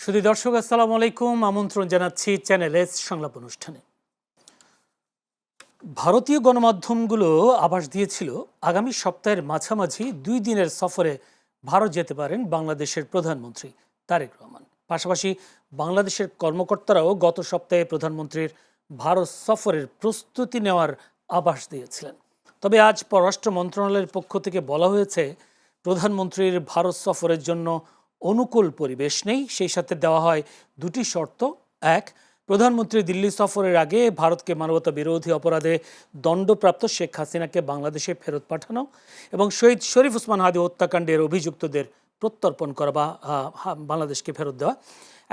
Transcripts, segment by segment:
সুধী দর্শক, আসসালামু আলাইকুম। আমন্ত্রণ জানাচ্ছি চ্যানেল এস সংলাপ অনুষ্ঠানে। ভারতীয় গণমাধ্যমগুলো আভাস দিয়েছিল আগামী সপ্তাহের মাঝামাঝি 2 দিনের সফরে ভারত যেতে পারেন বাংলাদেশের প্রধানমন্ত্রী তারেক রহমান। পাশাপাশি বাংলাদেশের কর্মকর্তারাও গত সপ্তাহে প্রধানমন্ত্রীর ভারত সফরের প্রস্তুতি নেওয়ার আভাস দিয়েছিলেন। তবে আজ পররাষ্ট্র মন্ত্রণালয়ের পক্ষ থেকে বলা হয়েছে প্রধানমন্ত্রীর ভারত সফরের জন্য অনুকূল পরিবেশ নেই। সেই সাথে দেওয়া হয় দুটি শর্ত। এক, প্রধানমন্ত্রী দিল্লি সফরের আগে ভারতকে মানবতা বিরোধী অপরাধে দণ্ডপ্রাপ্ত শেখ হাসিনাকে বাংলাদেশে ফেরত পাঠানো এবং শহীদ শরীফ ওসমান হাদি হত্যাকাণ্ডের অভিযুক্তদের প্রত্যর্পণ করা বা বাংলাদেশকে ফেরত দেওয়া।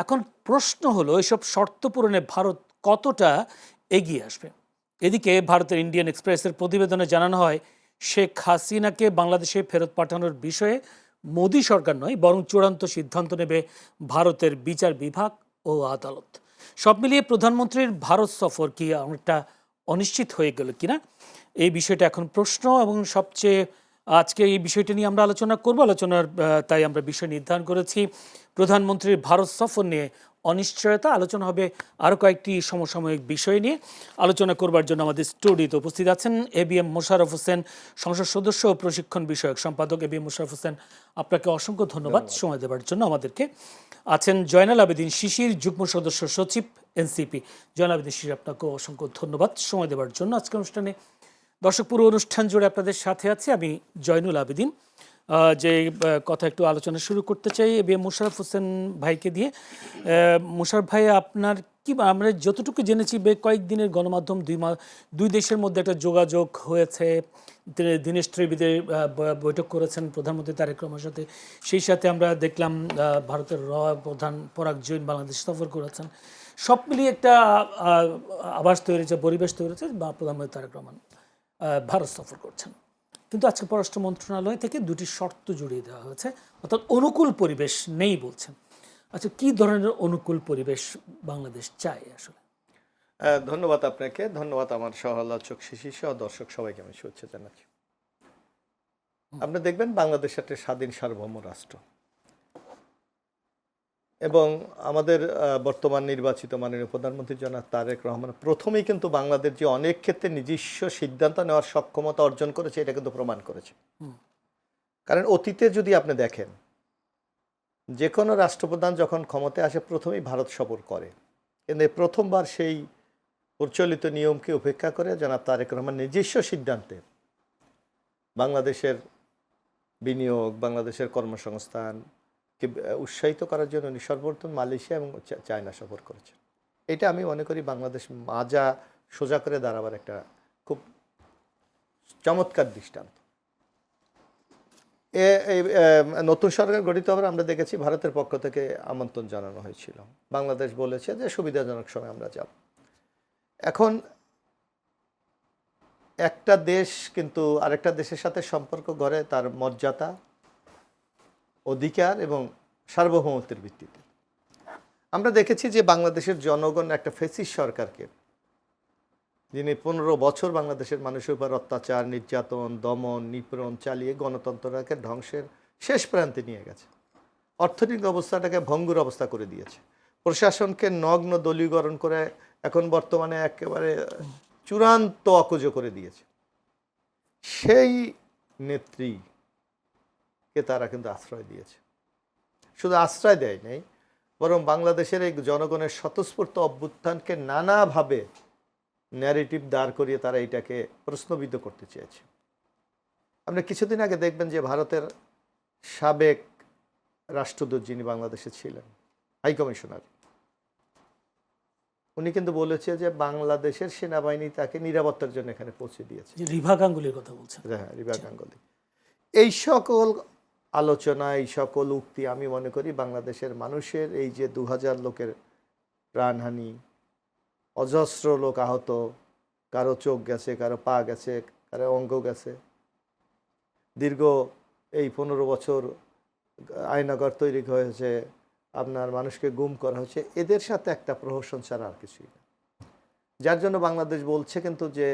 এখন প্রশ্ন হলো, এসব শর্ত পূরণে ভারত কতটা এগিয়ে আসবে? এদিকে ভারতের ইন্ডিয়ান এক্সপ্রেসের প্রতিবেদনে জানানো হয়, শেখ হাসিনাকে বাংলাদেশে ফেরত পাঠানোর বিষয়ে মোদী সরকার নয়, বরং চূড়ান্ত সিদ্ধান্ত নেবে ভারতের বিচার বিভাগ ও আদালত। সব মিলিয়ে প্রধানমন্ত্রীর ভারত সফর কি অনেকটা অনিশ্চিত হয়ে গেল কিনা, এই বিষয়টা এখন প্রশ্ন। এবং সবচেয়ে আজকে এই বিষয়টা নিয়ে আমরা আলোচনা করব। তাই আমরা বিষয় নির্ধারণ করেছি প্রধানমন্ত্রীর ভারত সফর নিয়ে অনিশ্চয়তা। আলোচনা হবে আরও কয়েকটি সমসাময়িক বিষয় নিয়ে। আলোচনা করবার জন্য আমাদের স্টুডিওতে উপস্থিত আছেন এবিএম মোশাররফ হোসেন, সংসদ সদস্য ও প্রশিক্ষণ বিষয়ক সম্পাদক। এবিএম মোশাররফ হোসেন, আপনাকে অসংখ্য ধন্যবাদ সময় দেওয়ার জন্য আমাদেরকে। আছেন জয়নাল আবেদিন শিশির, যুগ্ম সদস্য সচিব, এনসিপি। জয়নাল আবেদিন শিশির, আপনাকেও অসংখ্য ধন্যবাদ সময় দেওয়ার জন্য আজকের অনুষ্ঠানে। দর্শক, পুরো অনুষ্ঠান জুড়ে আপনাদের সাথে আছি আমি জয়নুল আবেদিন। যে কথা একটু আলোচনা শুরু করতে চাই এবিএম মোশাররফ হোসেন ভাইকে দিয়ে। মোশাররফ ভাই, আপনার কি, আমরা যতটুকু জেনেছি কয়েকদিনের গণমাধ্যম দুই দেশের মধ্যে একটা যোগাযোগ হয়েছে। দীনেশ ত্রিবেদী বৈঠক করেছেন প্রধানমন্ত্রী তারেক রহমানের সাথে। সেই সাথে আমরা দেখলাম ভারতের প্রধান পরাগ জৈন বাংলাদেশ সফর করেছেন। সব মিলিয়ে একটা আভাস তৈরি হয়েছে, পরিবেশ তৈরি হয়েছে বা প্রধানমন্ত্রী তারেক রহমান ভারত সফর করছেন। কিন্তু আজকে পররাষ্ট্র মন্ত্রণালয় থেকে দুটি শর্ত জুড়িয়ে দেওয়া হয়েছে, অর্থাৎ অনুকূল পরিবেশ নেই বলছেন। আচ্ছা, কি ধরনের অনুকূল পরিবেশ বাংলাদেশ চায় আসলে? ধন্যবাদ আপনাকে, ধন্যবাদ আমার সহ-আলোচক শিশির সহ দর্শক সবাইকে আমি শুভেচ্ছা জানাচ্ছি। আপনি দেখবেন বাংলাদেশ একটা স্বাধীন সার্বভৌম রাষ্ট্র এবং আমাদের বর্তমান নির্বাচিত মাননীয় প্রধানমন্ত্রী জনাব তারেক রহমান প্রথমেই কিন্তু বাংলাদেশ যে অনেক ক্ষেত্রে নিজস্ব সিদ্ধান্ত নেওয়ার সক্ষমতা অর্জন করেছে এটা কিন্তু প্রমাণ করেছে। কারণ অতীতে যদি আপনি দেখেন, যে কোনো রাষ্ট্রপ্রধান যখন ক্ষমতায় আসে প্রথমেই ভারত সফর করে, কিন্তু প্রথমবার সেই প্রচলিত নিয়মকে উপেক্ষা করে জনাব তারেক রহমান নিজস্ব সিদ্ধান্তে বাংলাদেশের বিনিয়োগ, বাংলাদেশের কর্মসংস্থানকে উৎসাহিত করার জন্য উনি সর্বপ্রথম মালয়েশিয়া এবং চায়না সফর করেছেন। এটা আমি মনে করি বাংলাদেশ মাজা সোজা করে দাঁড়াবার একটা খুব চমৎকার দৃষ্টান্ত। এই নতুন সরকার গঠিত হবার আমরা দেখেছি ভারতের পক্ষ থেকে আমন্ত্রণ জানানো হয়েছিল। বাংলাদেশ বলেছে যে সুবিধাজনক সময় আমরা যাব। এখন একটা দেশ কিন্তু আরেকটা দেশের সাথে সম্পর্ক গড়ে তার মর্যাদা, অধিকার এবং সার্বভৌমত্বের ভিত্তিতে। আমরা দেখেছি যে বাংলাদেশের জনগণ একটা ফ্যাসিস্ট সরকারকে, যিনি 15 বছর বাংলাদেশের মানুষের উপর অত্যাচার, নির্যাতন, দমন, নিপীড়ন চালিয়ে গণতন্ত্রটাকে ধ্বংসের শেষ প্রান্তে নিয়ে গেছে, অর্থনৈতিক অবস্থাটাকে ভঙ্গুর অবস্থা করে দিয়েছে, প্রশাসনকে নগ্ন দলীয়করণ করে এখন বর্তমানে একেবারে চূড়ান্ত অকুজ করে দিয়েছে। সেই নেত্রীকে তারা কিন্তু আশ্রয় দিয়েছে। শুধু আশ্রয় দেয় নাই, বরং বাংলাদেশের এই জনগণের স্বতঃস্ফূর্ত অভ্যুত্থানকে নানাভাবে ন্যারেটিভ দাঁড় করিয়ে তারা এটাকে প্রশ্নবিদ্ধ করতে চেয়েছে। আপনি কিছুদিন আগে দেখবেন যে ভারতের সাবেক রাষ্ট্রদূত যিনি বাংলাদেশে ছিলেন, হাইকমিশনার, উনি কিন্তু বলেছে যে বাংলাদেশের সেনাবাহিনী তাকে নিরাপত্তার জন্য এখানে পৌঁছে দিয়েছে। রিভা গাঙ্গুলির কথা বলছেন? হ্যাঁ, রিভা গাঙ্গুলি। এই সকল আলোচনা, এই সকল উক্তি আমি মনে করি বাংলাদেশের মানুষের এই যে 2000 লোকের প্রাণহানি, অজস্র লোক আহত, কারো চোখ গেছে, কারো পা গেছে, কারো অঙ্গ গেছে, দীর্ঘ এই 15 বছর আয়নাগর তৈরি হয়েছে, আপনার মানুষকে গুম করা হয়েছে, এদের সাথে একটা প্রহসন ছাড়া আর কিছুই না। যার জন্য বাংলাদেশ বলছে কিন্তু যে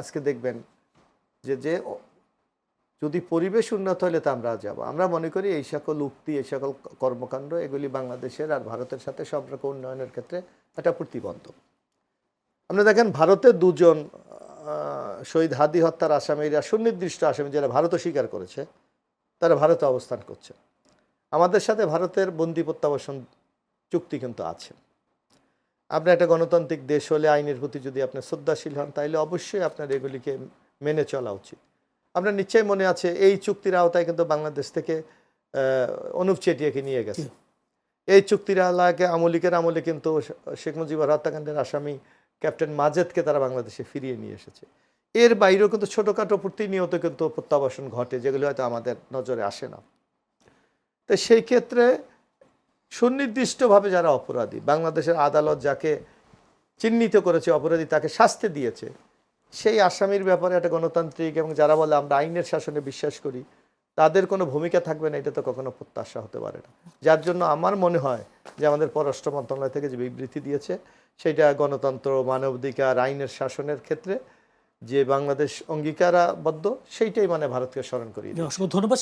আজকে দেখবেন যে যে যদি পরিবেশ উন্নত হলে তা আমরা যাব। আমরা মনে করি এই সকল উক্তি, এই সকল কর্মকাণ্ড এগুলি বাংলাদেশের আর ভারতের সাথে সম্পর্ক উন্নয়নের ক্ষেত্রে একটা প্রতিবন্ধক। আপনি দেখেন ভারতের দুজন শহীদ হাদি হত্যার আসামিরা, সুনির্দিষ্ট আসামি যারা ভারতও স্বীকার করেছে, তারা ভারতে অবস্থান করছে। আমাদের সাথে ভারতের বন্দি প্রত্যাবাসন চুক্তি কিন্তু আছে। আপনি একটা গণতান্ত্রিক দেশ হলে আইনের প্রতি যদি আপনি শ্রদ্ধাশীল হন, তাহলে অবশ্যই আপনার এগুলিকে মেনে চলা উচিত। আপনার নিশ্চয়ই মনে আছে এই চুক্তির আওতায় কিন্তু বাংলাদেশ থেকে অনুপ চেটিয়াকে নিয়ে গেছে। এই চুক্তির আওতায় আমলিকের আমলে কিন্তু শেখ মুজিবুর হত্যাকাণ্ডের আসামি ক্যাপ্টেন মাজেদকে তারা বাংলাদেশে ফিরিয়ে নিয়ে এসেছে। এর বাইরেও কিন্তু ছোটোখাটো প্রতিনিয়ত কিন্তু প্রত্যাবাসন ঘটে, যেগুলো হয়তো আমাদের নজরে আসে না। তো সেই ক্ষেত্রে সুনির্দিষ্টভাবে যারা অপরাধী, বাংলাদেশের আদালত যাকে চিহ্নিত করেছে অপরাধী, তাকে শাস্তি দিয়েছে, সেই আসামির ব্যাপারে একটা গণতান্ত্রিক এবং যারা বলে আমরা আইনের শাসনে বিশ্বাস করি, তাদের কোনো ভূমিকা থাকবে না, এটা তো কখনো প্রত্যাশা হতে পারে না। যার জন্য আমার মনে হয় যে আমাদের পররাষ্ট্র মন্ত্রণালয় থেকে যে বিবৃতি দিয়েছে, সেটা গণতন্ত্র, মানবাধিকার, আইনের শাসনের ক্ষেত্রে যে বাংলাদেশ অঙ্গীকারবদ্ধ, সেইটাই মানে ভারতকে স্মরণ করি। অসংখ্য ধন্যবাদ।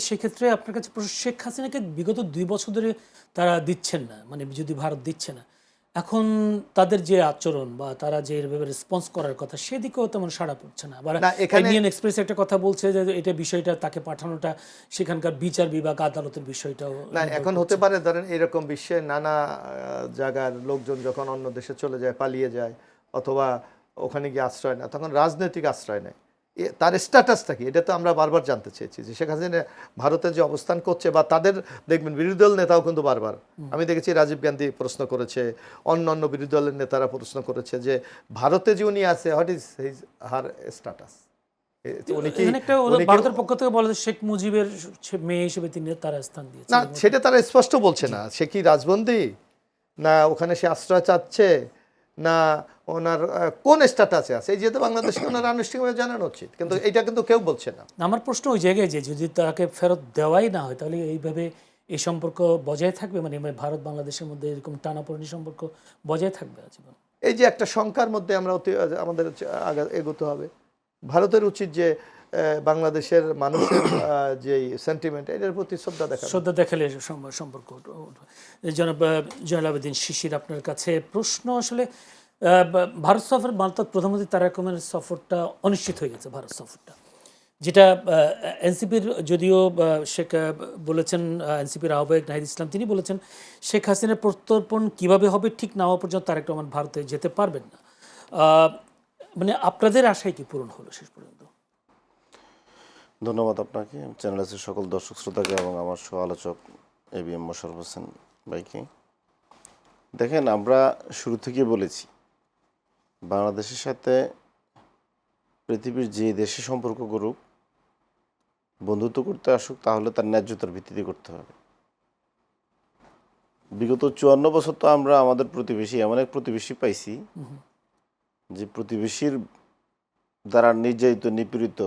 সেক্ষেত্রে আপনার কাছে প্রশ্ন, শেখ হাসিনাকে বিগত 2 বছর ধরে তারা দিচ্ছেন না, মানে যদি ভারত দিচ্ছে না, এখন তাদের যে আচরণ বা তারা যে এভাবে রেসপন্স করার কথা, সেদিকেও তেমন সাড়া পড়ছে না। আবার ইন্ডিয়ান এক্সপ্রেস একটা কথা বলছে যে এটা বিষয়টা তাকে পাঠানোটা সেখানকার বিচার বিভাগ, আদালতের বিষয়টাও না। এখন হতে পারে ধরেন এরকম বিশ্বের নানা জায়গার লোকজন যখন অন্য দেশে চলে যায়, পালিয়ে যায়, অথবা ওখানে গিয়ে আশ্রয় নেয়, তখন রাজনৈতিক আশ্রয় নেয়। তার স্ট্যাটাসটা কি, এটা তো আমরা বারবার জানতে চেয়েছি যে শেখ হাসিনা ভারতে যে অবস্থান করছে, বা তাদের দেখবেন বিরোধী দল নেতাও কিন্তু বারবার, আমি দেখেছি রাজীব গান্ধী প্রশ্ন করেছে, অন্য অন্য বিরোধী দলের নেতারা প্রশ্ন করেছে যে ভারতে যে উনি আছে, হোয়াট ইজ হার স্ট্যাটাস। ভারতের পক্ষ থেকে বলে শেখ মুজিবের মেয়ে হিসেবে তিনি তার স্থান দিয়েছেন। না, সেটা তারা স্পষ্ট বলছে না। সে কি রাজবন্দী, না ওখানে সে আশ্রয় চাচ্ছে, না ওনার কোন স্ট্যাটাসে আছে, এই যেহেতু বাংলাদেশকে ওনার আনুষ্ঠানিকভাবে জানানো উচিত, কিন্তু এটা কিন্তু কেউ বলছে না। আমার প্রশ্ন ওই জায়গায় যে যদি তাকে ফেরত দেওয়াই না হয়, তাহলে এইভাবে এই সম্পর্ক বজায় থাকবে, মানে ভারত বাংলাদেশের মধ্যে এরকম টানাপোড়েনি সম্পর্ক বজায় থাকবে আজীবন? এই যে একটা শঙ্কার মধ্যে আমরা আমাদের এগোতে হবে। ভারতের উচিত যে বাংলাদেশের মানুষের যে সেন্টিমেন্ট, এটার প্রতি শ্রদ্ধা দেখালে সম্পর্ক। জনাব জয়নুল আবেদিন শিশির, আপনার কাছে প্রশ্ন। আসলে ভারত সফর, ভারতের প্রধানমন্ত্রী তারেক রহমানের সফরটা অনিশ্চিত হয়ে গেছে। ভারত সফরটা যেটা এনসিপির, যদিও শেখ বলেছেন, এনসিপির আহ্বায়ক নাহিদ ইসলাম তিনি বলেছেন শেখ হাসিনার প্রত্যর্পণ কিভাবে হবে ঠিক না হওয়া পর্যন্ত তারেক রহমান ভারতে যেতে পারবেন না। মানে আপনাদের আশায় কি পূরণ হলো শেষ পর্যন্ত? ধন্যবাদ আপনাকে, চ্যানেলের সকল দর্শক শ্রোতাকে এবং আমার সহ আলোচক ABM মোশাররফ হোসেন ভাইকে। দেখেন, আমরা শুরু থেকে বলেছি বাংলাদেশের সাথে পৃথিবীর যে দেশে সম্পর্ক করুক, বন্ধুত্ব করতে আসুক, তাহলে তার ন্যায্যতার ভিত্তিতে করতে হবে। বিগত 54 বছর তো আমরা আমাদের প্রতিবেশী, এমন এক প্রতিবেশী পাইছি যে প্রতিবেশীর দ্বারা নির্যাতিত, নিপীড়িত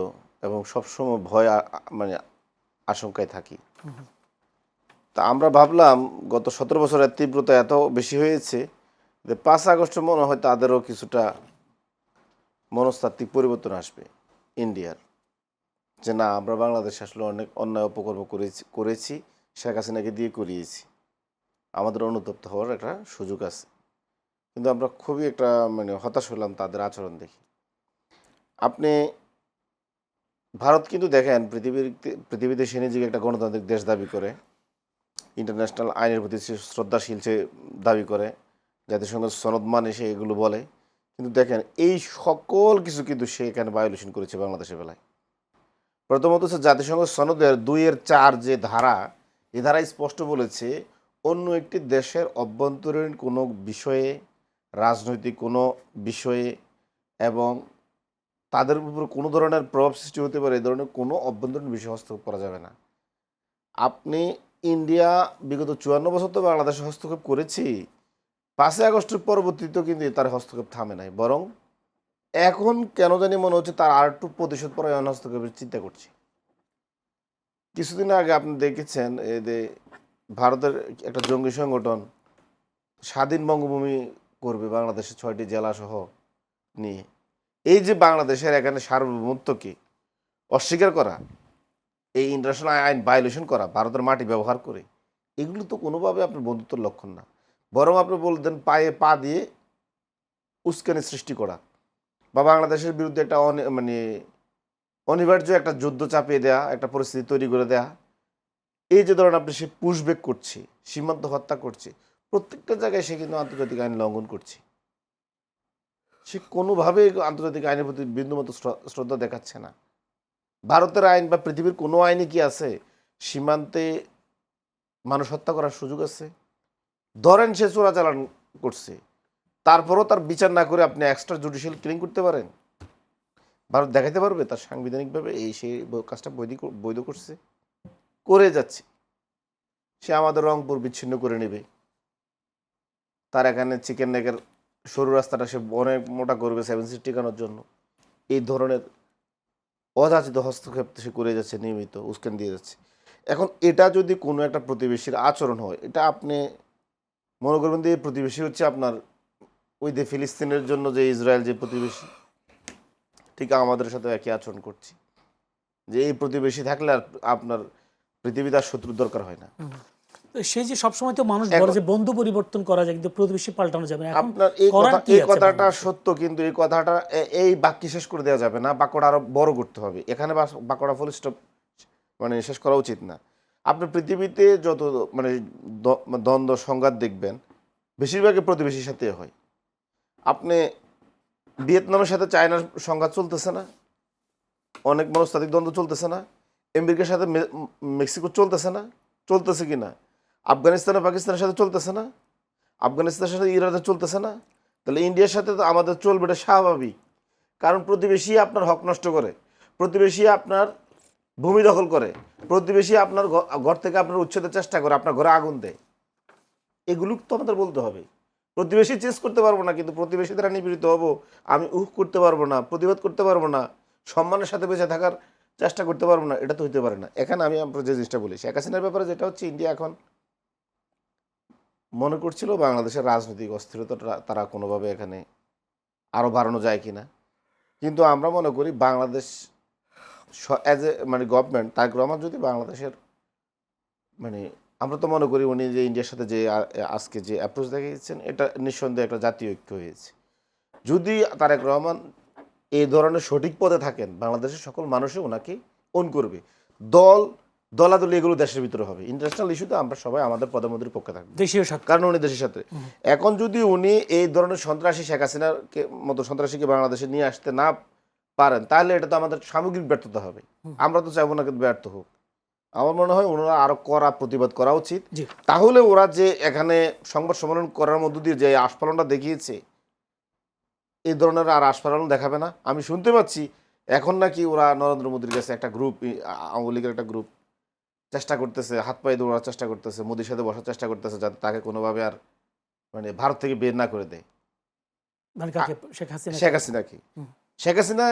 এবং সবসময় ভয় মানে আশঙ্কায় থাকি। তা আমরা ভাবলাম গত 17 বছরের তীব্রতা এত বেশি হয়েছে যে 5 আগস্টে মনে হয় তাদেরও কিছুটা মনস্তাত্ত্বিক পরিবর্তন আসবে ইন্ডিয়ার, যে না, আমরা বাংলাদেশে আসলে অনেক অন্যায় অপকর্ম করেছি, শেখ হাসিনাকে দিয়ে করিয়েছি, আমাদের অনুতপ্ত হওয়ার একটা সুযোগ আছে। কিন্তু আমরা খুবই একটা মানে হতাশ হলাম তাদের আচরণ দেখি। আপনি ভারত কিন্তু দেখেন পৃথিবীতে সে নিজেকে একটা গণতান্ত্রিক দেশ দাবি করে, ইন্টারন্যাশনাল আইনের প্রতি সে শ্রদ্ধাশীল সে দাবি করে, জাতিসংঘ সনদ মানে সে এগুলো বলে। কিন্তু দেখেন এই সকল কিছু কিন্তু সে এখানে ভায়োলেশন করেছে বাংলাদেশের বেলায়। প্রথমত হচ্ছে জাতিসংঘ সনদের 2-4 যে ধারা, এই ধারায় স্পষ্ট বলেছে অন্য একটি দেশের অভ্যন্তরীণ কোনো বিষয়ে, রাজনৈতিক কোনো বিষয়ে এবং তাদের উপর কোনো ধরনের প্রভাব সৃষ্টি হতে পারে এই ধরনের কোনো অভ্যন্তরীণ বিষয় হস্তক্ষেপ করা যাবে না। আপনি ইন্ডিয়া বিগত 54 বছর তো বাংলাদেশে হস্তক্ষেপ করেছি, 5 আগস্টের পরবর্তীতেও কিন্তু তার হস্তক্ষেপ থামে নাই, বরং এখন কেন জানি মনে হচ্ছে তার আর একটু প্রতিশোধ পরায়ণ হস্তক্ষেপের চিন্তা করছে। কিছুদিন আগে আপনি দেখেছেন এই যে ভারতের একটা জঙ্গি সংগঠন স্বাধীন বঙ্গভূমি করবে বাংলাদেশের 6টি জেলা সহ নিয়ে। এই যে বাংলাদেশের এখানে সার্বভৌমত্বকে অস্বীকার করা, এই ইন্টারন্যাশনাল আইন ভায়োলেশন করা, ভারতের মাটি ব্যবহার করে, এগুলো তো কোনোভাবে আপনার বন্ধুত্বের লক্ষণ না। বরং আপনি বলতেন পায়ে পা দিয়ে উস্কানি সৃষ্টি করা বা বাংলাদেশের বিরুদ্ধে একটা মানে অনিবার্য একটা যুদ্ধ চাপিয়ে দেওয়া, একটা পরিস্থিতি তৈরি করে দেওয়া। এই যে ধরেন আপনি সে পুশব্যাক করছে, সীমান্ত হত্যা করছে, প্রত্যেকটা জায়গায় সে কিন্তু আন্তর্জাতিক আইন লঙ্ঘন করছে। সে কোনোভাবে আন্তর্জাতিক আইনের প্রতি বিন্দুমতো শ্রদ্ধা দেখাচ্ছে না। ভারতের আইন বা পৃথিবীর কোনো আইনে কি আছে সীমান্তে মানুষ হত্যা করার সুযোগ আছে? ধরেন সে চোরাচালান করছে, তারপরও তার বিচার না করে আপনি এক্সট্রা জুডিশিয়াল কিলিং করতে পারেন? ভারত দেখাতে পারবে তার সাংবিধানিকভাবে এই সেই কাজটা বৈধ করছে, করে যাচ্ছে। সে আমাদের রংপুর বিচ্ছিন্ন করে নেবে, তার এখানে চিকেন নেকের সরু রাস্তাটা সে অনেক মোটা করবে 7 টিকানোর জন্য। এই ধরনের অযাচিত হস্তক্ষেপ সে করে যাচ্ছে, নিয়মিত উস্কান দিয়ে যাচ্ছে। এখন এটা যদি কোনো একটা প্রতিবেশীর আচরণ হয়, এটা আপনি মনে করবেন যে এই প্রতিবেশী হচ্ছে আপনার ওই যে ফিলিস্তিনের জন্য যে ইসরায়েল যে প্রতিবেশী, ঠিক আমাদের সাথে একই আচরণ করছে। যে এই প্রতিবেশী থাকলে আর আপনার পৃথিবীতে আর শত্রুর দরকার হয় না। সেই যে সবসময় তো মানুষ বলে যে বন্ধু পরিবর্তন করা যায় কিন্তু প্রতিবেশী পাল্টানো যাবে না। এখন আপনার এই কথাটা সত্য, কিন্তু এই কথাটা এই বাক্য শেষ করে দেওয়া যাবে না, বাক্যটা আরো বড় করতে হবে। এখানে বাক্যটা ফুল স্টপ মানে শেষ করা উচিত না। আপনি পৃথিবীতে যত মানে দ্বন্দ্ব সংঘাত দেখবেন বেশিরভাগই প্রতিবেশীর সাথে হয়। আপনি ভিয়েতনামের সাথে চায়নার সংঘাত চলতেছে না, অনেক মনস্তাত্ত্বিক দ্বন্দ্ব চলতেছে না? আমেরিকার সাথে মেক্সিকো চলতেছে না? চলতেছে কি না? আফগানিস্তান পাকিস্তানের সাথে চলতেছে না? আফগানিস্তানের সাথে ইরানের চলতেছে না? তাহলে ইন্ডিয়ার সাথে তো আমাদের চলবে, এটা স্বাভাবিক। কারণ প্রতিবেশী আপনার হক নষ্ট করে, প্রতিবেশী আপনার ভূমি দখল করে, প্রতিবেশী আপনার ঘর থেকে আপনার উচ্ছেদের চেষ্টা করে, আপনার ঘরে আগুন দেয়। এগুলো তো আমাদের বলতে হবে। প্রতিবেশী চেস করতে পারবো না, কিন্তু প্রতিবেশী দ্বারা নিপীড়িত হবো, আমি করতে পারবো না, প্রতিবাদ করতে পারবো না, সম্মানের সাথে বেঁচে থাকার চেষ্টা করতে পারবো না, এটা তো হইতে পারে না। এখানে আমি আপনার যে জিনিসটা বলি, শেখ হাসিনার ব্যাপারে যেটা হচ্ছে, ইন্ডিয়া এখন মনে করছিল বাংলাদেশের রাজনৈতিক অস্থিরতাটা তারা কোনোভাবে এখানে আরও বাড়ানো যায় কিনা। কিন্তু আমরা মনে করি বাংলাদেশ অ্যাজ এ মানে গভর্নমেন্ট, তারেক রহমান যদি বাংলাদেশের মানে, আমরা তো মনে করি উনি যে ইন্ডিয়ার সাথে যে আজকে যে অ্যাপ্রোচ দেখিয়েছেন, এটা নিঃসন্দেহে একটা জাতীয় ঐক্য হয়েছে। যদি তারেক রহমান এই ধরনের সঠিক পদে থাকেন, বাংলাদেশের সকল মানুষই ওনাকে অন করবে। দলাদলি এগুলো দেশের ভিতরে হবে। ইন্টারন্যাশনাল ইস্যুতে আমরা সবাই আমাদের প্রধানমন্ত্রীর পক্ষে থাকবো, দেশীয় স্বার্থ, কারণ উনি দেশের সাথে। এখন যদি উনি এই ধরনের সন্ত্রাসী শেখ হাসিনার মতো সন্ত্রাসীকে বাংলাদেশে নিয়ে আসতে না পারেন, তাহলে এটা তো আমাদের সামগ্রিক ব্যর্থতা হবে। আমরা তো চাইবো না কিন্তু ব্যর্থ হোক। আমার মনে হয় ওনারা আরো কড়া প্রতিবাদ করা উচিত। তাহলে ওরা যে এখানে সংবাদ সম্মেলন করার মধ্য দিয়ে যে আস্ফালনটা দেখিয়েছে, এই ধরনের আর আস্ফালন দেখাবে না। আমি শুনতে পাচ্ছি এখন নাকি ওরা নরেন্দ্র মোদীর কাছে একটা গ্রুপ, আওয়ামী লীগের একটা গ্রুপ চেষ্টা করতেছে, হাত পায়ে দৌড়ার চেষ্টা করতেছে, মোদীর সাথে বসার চেষ্টা করতেছে, যাতে তাকে কোনোভাবে আর মানে ভারত থেকে বের না করে দেয়। শেখ হাসিনাকে, শেখ হাসিনা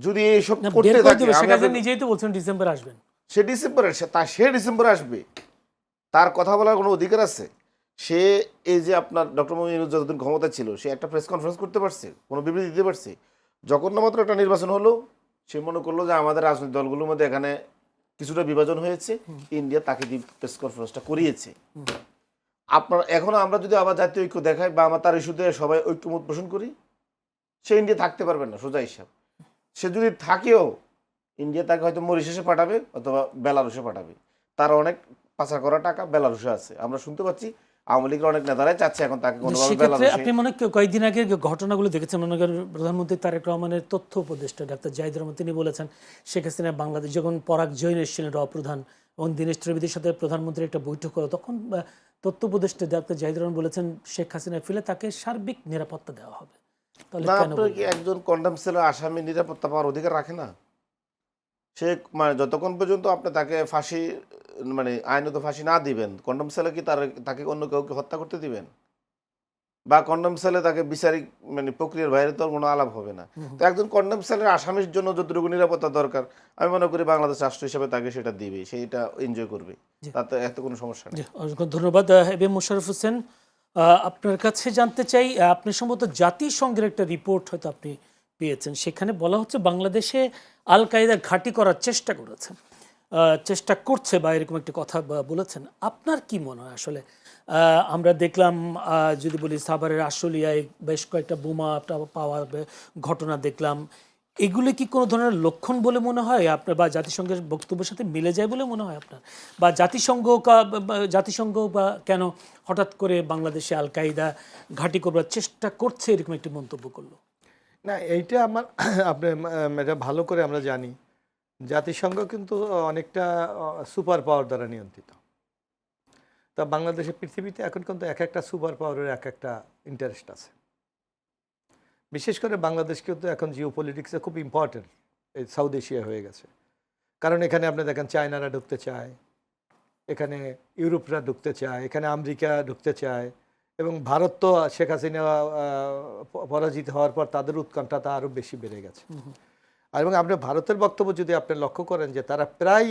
যদি এইসব করতে থাকে, নিজেই তো বলছেন ডিসেম্বরে আসবেন, সে ডিসেম্বরে আসবে, তার কথা বলার কোনো অধিকার আছে? সে এই যে আপনার ডক্টর মোহাম্মদ ইউনূস যতদিন ক্ষমতা ছিল, সে একটা প্রেস কনফারেন্স করতে পারছে, কোনো বিবৃতি দিতে পারছে? যখন না মাত্র একটা নির্বাচন হলো, সে মনে করলো যে আমাদের রাজনৈতিক দলগুলোর মধ্যে এখানে কিছুটা বিভাজন হয়েছে, ইন্ডিয়া তাকে দিয়ে প্রেস কনফারেন্সটা করিয়েছে। আপনার এখন আমরা যদি আবার জাতীয় ঐক্য দেখাই বা আমরা তার ইস্যুতে সবাই ঐক্যমত পোষণ করি, সে ইন্ডিয়া থাকতে পারবে না, সোজা হিসাব। সে যদি থাকেও, ইন্ডিয়া তাকে হয়তো মরিশাসে পাঠাবে অথবা বেলারুশে পাঠাবে। তার অনেক পাচার করা টাকা বেলারুশে আছে, আমরা শুনতে পাচ্ছি। আওয়ামী লীগের অনেক নেতারাই চাচ্ছে এখন তাকে কোনোভাবে বেলারুশে। আপনি মনে কয়েকদিন আগে ঘটনাগুলো দেখেছেন, মনে করেন প্রধানমন্ত্রী তারেক রহমানের তথ্য উপদেষ্টা ডাক্তার জাহিদ রহমান, তিনি বলেছেন শেখ হাসিনা বাংলাদেশ যখন পরাগ জৈন এসেছিলেন প্রধান এবং দীনেশ ত্রিবেদীর সাথে প্রধানমন্ত্রীর একটা বৈঠক হলো, তখন তথ্য উপদেষ্টা ডাক্তার জাহিদ রহমান বলেছেন শেখ হাসিনা ফেলে তাকে সার্বিক নিরাপত্তা দেওয়া হবে। তাহলে একজন কন্ডেম সেলের আসামি নিরাপত্তা পাওয়ার অধিকার রাখে না? সে মানে যতক্ষণ পর্যন্ত আপনি তাকে ফাঁসি মানে আইনত ফাঁসি না দিবেন, কন্ডম সেলে কি তাকে অন্য কাউকে হত্যা করতে দিবেন? বা কন্ডম সেলে তাকে বিচারিক মানে প্রক্রিয়ার বাইরে তো কোনো আলাপ হবে না। তো একজন কন্ডম সেলের আসামির জন্য যতটুকু নিরাপত্তা দরকার, আমি মনে করি বাংলাদেশ রাষ্ট্র হিসেবে তাকে সেটা দিবে, সেইটা এনজয় করবে, তাতে এত কোনো সমস্যা নেই। অসংখ্য ধন্যবাদ এবিএম মোশাররফ হোসেন। আপনার কাছে জানতে চাই, আপনি সম্ভবত জাতিসংঘের একটা রিপোর্ট হয়তো আপনি পেয়েছেন, সেখানে বলা হচ্ছে বাংলাদেশে আল কায়দা ঘাঁটি করার চেষ্টা করেছে। চেষ্টা করছে বা এরকম একটি কথা বলেছেন। আপনার কি মনে হয় আসলে? আমরা দেখলাম যদি বলি সাভারের আশুলিয়ায় বেশ কয়েকটা বোমা পাওয়া ঘটনা দেখলাম। এগুলো কি কোনো ধরনের লক্ষণ বলে মনে হয় আপনার, বা জাতিসংঘের বক্তব্যের সাথে মিলে যায় বলে মনে হয় আপনার? বা জাতিসংঘ বা কেন হঠাৎ করে বাংলাদেশে আল কায়দা ঘাঁটি করবার চেষ্টা করছে এরকম একটি মন্তব্য করলো? না, এইটা আমার আপনি এটা ভালো করে আমরা জানি, জাতিসংঘ কিন্তু অনেকটা সুপার পাওয়ার দ্বারা নিয়ন্ত্রিত। তা বাংলাদেশের পৃথিবীতে এখন কিন্তু এক একটা সুপার পাওয়ারের এক একটা ইন্টারেস্ট আছে। বিশেষ করে বাংলাদেশ কিন্তু এখন জিও পলিটিক্সে খুব ইম্পর্টেন্ট এই সাউথ এশিয়া হয়ে গেছে। কারণ এখানে আপনি দেখেন চায়নারা ঢুকতে চায়, এখানে ইউরোপরা ঢুকতে চায়, এখানে আমেরিকা ঢুকতে চায়, এবং ভারত তো শেখ হাসিনা পরাজিত হওয়ার পর তাদের উৎকণ্ঠাটা আরও বেশি বেড়ে গেছে। আর এবং আপনি ভারতের বক্তব্য যদি আপনি লক্ষ্য করেন যে তারা প্রায়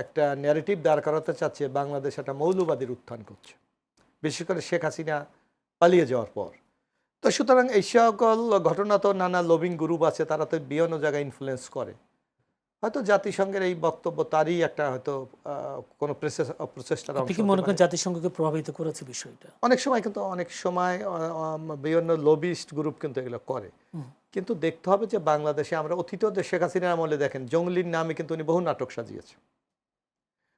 একটা ন্যারেটিভ দাঁড় করাতে চাচ্ছে বাংলাদেশ একটা মৌলবাদীর উত্থান করছে, বিশেষ করে শেখ হাসিনা পালিয়ে যাওয়ার পর। তো সুতরাং এই সকল ঘটনা তো নানা লবিং গ্রুপ আছে, তারা তো বিভিন্ন জায়গায় ইনফ্লুয়েন্স করে। হয়তো জাতিসংঘের এই বক্তব্য তারই একটা হয়তো কোনো প্রচেষ্টার আপনি অংশ কি হতে মনে করেন পারে। জাতিসংঘকে প্রভাবিত করেছে বিষয়টা? অনেক সময় কিন্তু অনেক সময় বিভিন্ন লবিস্ট গ্রুপ কিন্তু এগুলো করে। কিন্তু দেখতে হবে যে বাংলাদেশে আমরা অতীতেও যে শেখ হাসিনার আমলে দেখেন জঙ্গলির নামে কিন্তু উনি বহু নাটক সাজিয়েছে,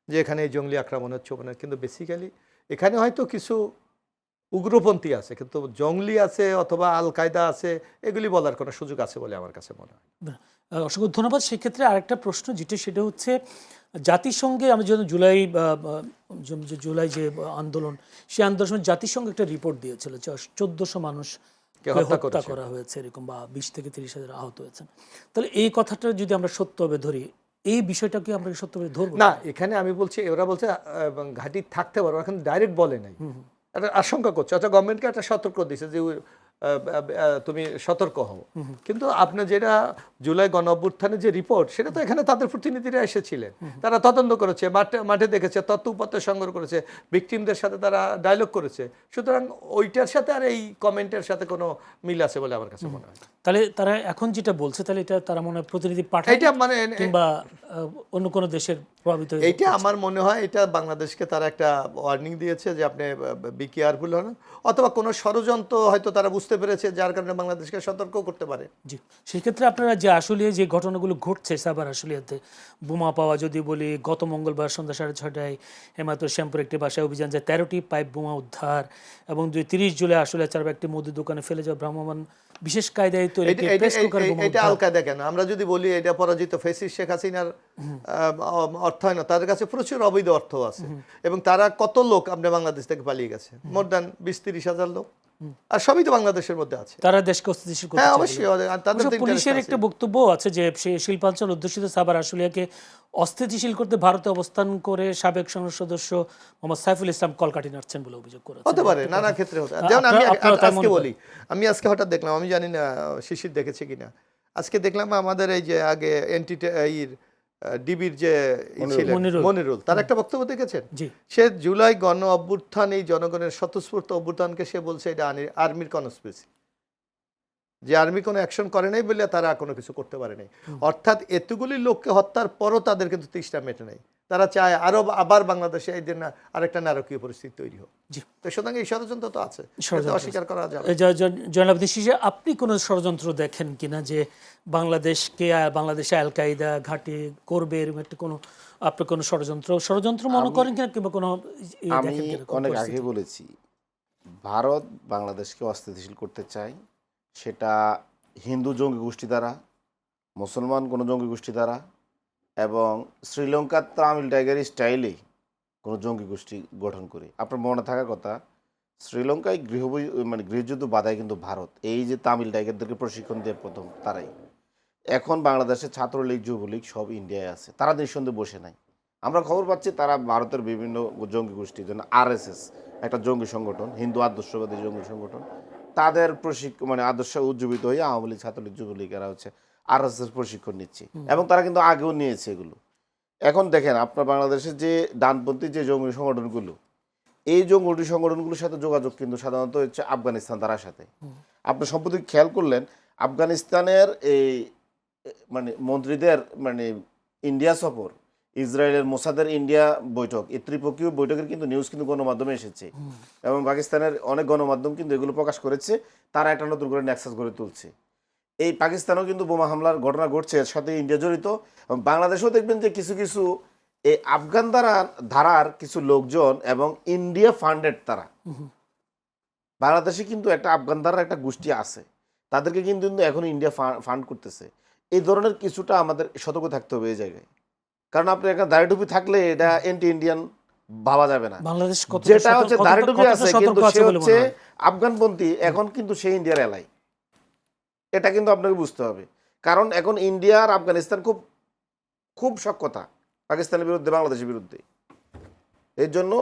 যে এখানে এই জঙ্গলি আক্রমণ হচ্ছে ওখানে, কিন্তু বেসিক্যালি এখানে হয়তো কিছু উগ্রপন্থী আছে, কিন্তু জঙ্গলি আছে অথবা আল কায়দা আছে এগুলি বলার কোনো সুযোগ আছে বলে আমার কাছে মনে হয়। অসংখ্য ধন্যবাদ। সেক্ষেত্রে আরেকটা প্রশ্ন যেটা, সেটা হচ্ছে জাতিসংঘে আমরা যখন জুলাই যে আন্দোলন, সেই আন্দোলন জাতিসংঘ একটা রিপোর্ট দিয়েছিল যে 1400 মানুষ হত্যা করা হয়েছে এরকম, বা 20 থেকে 30,000 আহত হয়েছেন। তাহলে এই কথাটা যদি আমরা সত্যভাবে ধরি, এই বিষয়টাকে আমরা সত্যভাবে ধরবো না, এখানে আমি বলছি, ওরা বলছে ঘাঁটি থাকতে পারো, এখন ডাইরেক্ট বলে নাই, একটা আশঙ্কা করছে, অর্থাৎ গভর্নমেন্টকে একটা সতর্ক দিচ্ছে যে তুমি সতর্ক হও। কিন্তু আপনি যেটা জুলাই গণ অভ্যুত্থানের যে রিপোর্ট, সেটা তো এখানে তাদের প্রতিনিধিরা এসেছিলেন, তারা তদন্ত করেছে, মাঠে দেখেছে, তথ্য উপাত্ত সংগ্রহ করেছে, ভিকটিমদের সাথে তারা ডায়লগ করেছে। সুতরাং ওইটার সাথে আর এই কমেন্টের সাথে কোনো মিল আছে বলে আমার কাছে মনে হয়। তাহলে তারা এখন যেটা বলছে, তাহলে এটা তারা মনে হয় প্রতিনিধি পাঠায় এটা মানে কিংবা অন্য কোনো দেশের প্রভাবিত হয়ে এইটা আমার মনে হয় এটা বাংলাদেশকে তারা একটা ওয়ার্নিং দিয়েছে যে আপনি বি কেয়ারফুল হন, অথবা কোনো ষড়যন্ত্র হয়তো তারা বুঝতে পেরেছে যার কারণে বাংলাদেশকে সতর্ক করতে পারে। জি, সেক্ষেত্রে আপনারা যে আশুলিয়ায় যে ঘটনাগুলো ঘটছে, সাভার আশুলিয়াতে বোমা পাওয়া যদি বলি, গত মঙ্গলবার সন্ধ্যা 6:30টায় হেমায়তুল শ্যামপুর একটি বাসায় অভিযান যায়, 13টি পাইপ বোমা উদ্ধার, এবং 30 জুলাই আশুলিয়া চারবা একটি মুদি দোকানে ফেলে যাওয়া ভ্রাম্যমাণ বিশেষ কায়দায় তৈরি প্রেস কুকার বোমা এটা আল কায়দা কেন? আমরা যদি বলি এটা পরাজিত ফেসিস শেখ হাসিনার অর্থায়ন, তাদের কাছে প্রচুর অবৈধ অর্থ আছে, এবং তারা কত লোক আপনি বাংলাদেশ থেকে পালিয়ে গেছে, মোর দ্যান 20-30 হাজার লোক, আর সবই তো বাংলাদেশের মধ্যে আছে। তারা দেশকে অস্থিতিশীল করতে হ্যাঁ, চায়। অবশ্যই তাদের তো পুলিশের interest একটা আছে। বক্তব্য আছে যে শিল্পাঞ্চল অধ্যুষিত সাভার আশুলিয়াকে অস্থিতিশীল করতে ভারতে অবস্থান করে সাবেক সংসদ সদস্য মোহাম্মদ সাইফুল ইসলাম কলকাঠি নাড়ছেন বলে অভিযোগ করেছেন। হতে পারে, নানা ক্ষেত্রে হতে পারে। যেমন আমি আজকে বলি, আমি আজকে হঠাৎ দেখলাম, আমি জানি না শিশির দেখেছে কিনা, আজকে দেখলাম আমাদের এই যে আগে ডিবির যে ছিলেন মনিরুল, তার একটা বক্তব্য দেখেছেন? জি, সে জুলাই গণ অভ্যুত্থান, এই জনগণের স্বতঃস্ফূর্ত অভ্যুত্থানকে সে বলছে এটা আর্মির কনস্পিরেসি, যে আর্মি কোনো অ্যাকশন করে নাই বলে তারা কোনো কিছু করতে পারে নাই। অর্থাৎ এতগুলি লোককে হত্যার পরও তাদের কিন্তু তৃষ্ণা মেটে নাই, তারা চায় আরো আবার বাংলাদেশে এই দিন আরেকটা নারকীয় পরিস্থিতি তৈরি হোক। জি, তো সুতরাং এই ষড়যন্ত্র তো আছে, অস্বীকার করা যাবে। জনাব দিশিসে, আপনি কোনো ষড়যন্ত্র দেখেন কিনা যে বাংলাদেশে আল কায়দা ঘাঁটি করবে এরকম একটা কোনো, আপনি কোনো ষড়যন্ত্র মনে করেন কিনা, কিংবা কোনো আমি অনেক আগে বলেছি, ভারত বাংলাদেশকে অস্থিতিশীল করতে চায়, সেটা হিন্দু জঙ্গি গোষ্ঠী দ্বারা, মুসলমান কোনো জঙ্গি গোষ্ঠী দ্বারা, এবং শ্রীলঙ্কার তামিল টাইগার স্টাইলে কোনো জঙ্গি গোষ্ঠী গঠন করে। আপনার মনে থাকার কথা, শ্রীলঙ্কায় গৃহযুদ্ধ বাধায় কিন্তু ভারত, এই যে তামিল টাইগারদেরকে প্রশিক্ষণ দিয়ে প্রথম তারাই। এখন বাংলাদেশের ছাত্রলীগ যুবলীগ সব ইন্ডিয়ায় আছে, তারা নিঃসন্দেহে বসে নাই। আমরা খবর পাচ্ছি তারা ভারতের বিভিন্ন জঙ্গি গোষ্ঠী, যেন RSS একটা জঙ্গি সংগঠন, হিন্দু আদর্শবাদী জঙ্গি সংগঠন, তাদের আদর্শ উজ্জীবিত হয়ে আওয়ামী লীগ, ছাত্রলীগ, যুবলীগেরা RSS প্রশিক্ষণ নিচ্ছে, এবং তারা কিন্তু আগেও নিয়েছে এগুলো। এখন দেখেন আপনার বাংলাদেশের যে ডানপন্থী যে জঙ্গি সংগঠনগুলো, এই জঙ্গি সংগঠনগুলোর সাথে যোগাযোগ কিন্তু সাধারণত হচ্ছে আফগানিস্তান তার সাথে। আপনি সম্প্রতি খেয়াল করলেন আফগানিস্তানের এই মন্ত্রীদের ইন্ডিয়া সফর, ইসরায়েলের মোসাদের ইন্ডিয়া বৈঠক, এই ত্রিপক্ষীয় বৈঠকের কিন্তু নিউজ কিন্তু গণমাধ্যমে এসেছে এবং পাকিস্তানের অনেক গণমাধ্যম কিন্তু এগুলো প্রকাশ করেছে। তারা একটা নতুন করে নেক্সাস গড়ে তুলছে। এই পাকিস্তানেও কিন্তু বোমা হামলার ঘটনা ঘটছে, এর সাথে ইন্ডিয়া জড়িত। এবং বাংলাদেশেও দেখবেন যে কিছু কিছু এই আফগান ধারার কিছু লোকজন এবং ইন্ডিয়া ফান্ডেড তারা, বাংলাদেশে কিন্তু একটা আফগান ধারার একটা গোষ্ঠী আছে, তাদেরকে কিন্তু এখন ইন্ডিয়া ফান্ড করতেছে। এই ধরনের কিছুটা আমাদের সতর্ক থাকতে হবে এই জায়গায়, কারণ আপনি একটা দাড়ি টুপি থাকলে এটা এন্টি ইন্ডিয়ান ভাবা যাবে না। বাংলাদেশ যেটা হচ্ছে দাড়ি টুপি আছে কিন্তু সে হচ্ছে আফগানপন্থী, এখন কিন্তু সেই ইন্ডিয়ার এলাই, এটা কিন্তু আপনাকে বুঝতে হবে। কারণ এখন ইন্ডিয়া আর আফগানিস্তান খুব খুব সখ্যতা পাকিস্তানের বিরুদ্ধে, বাংলাদেশের বিরুদ্ধে। এর জন্য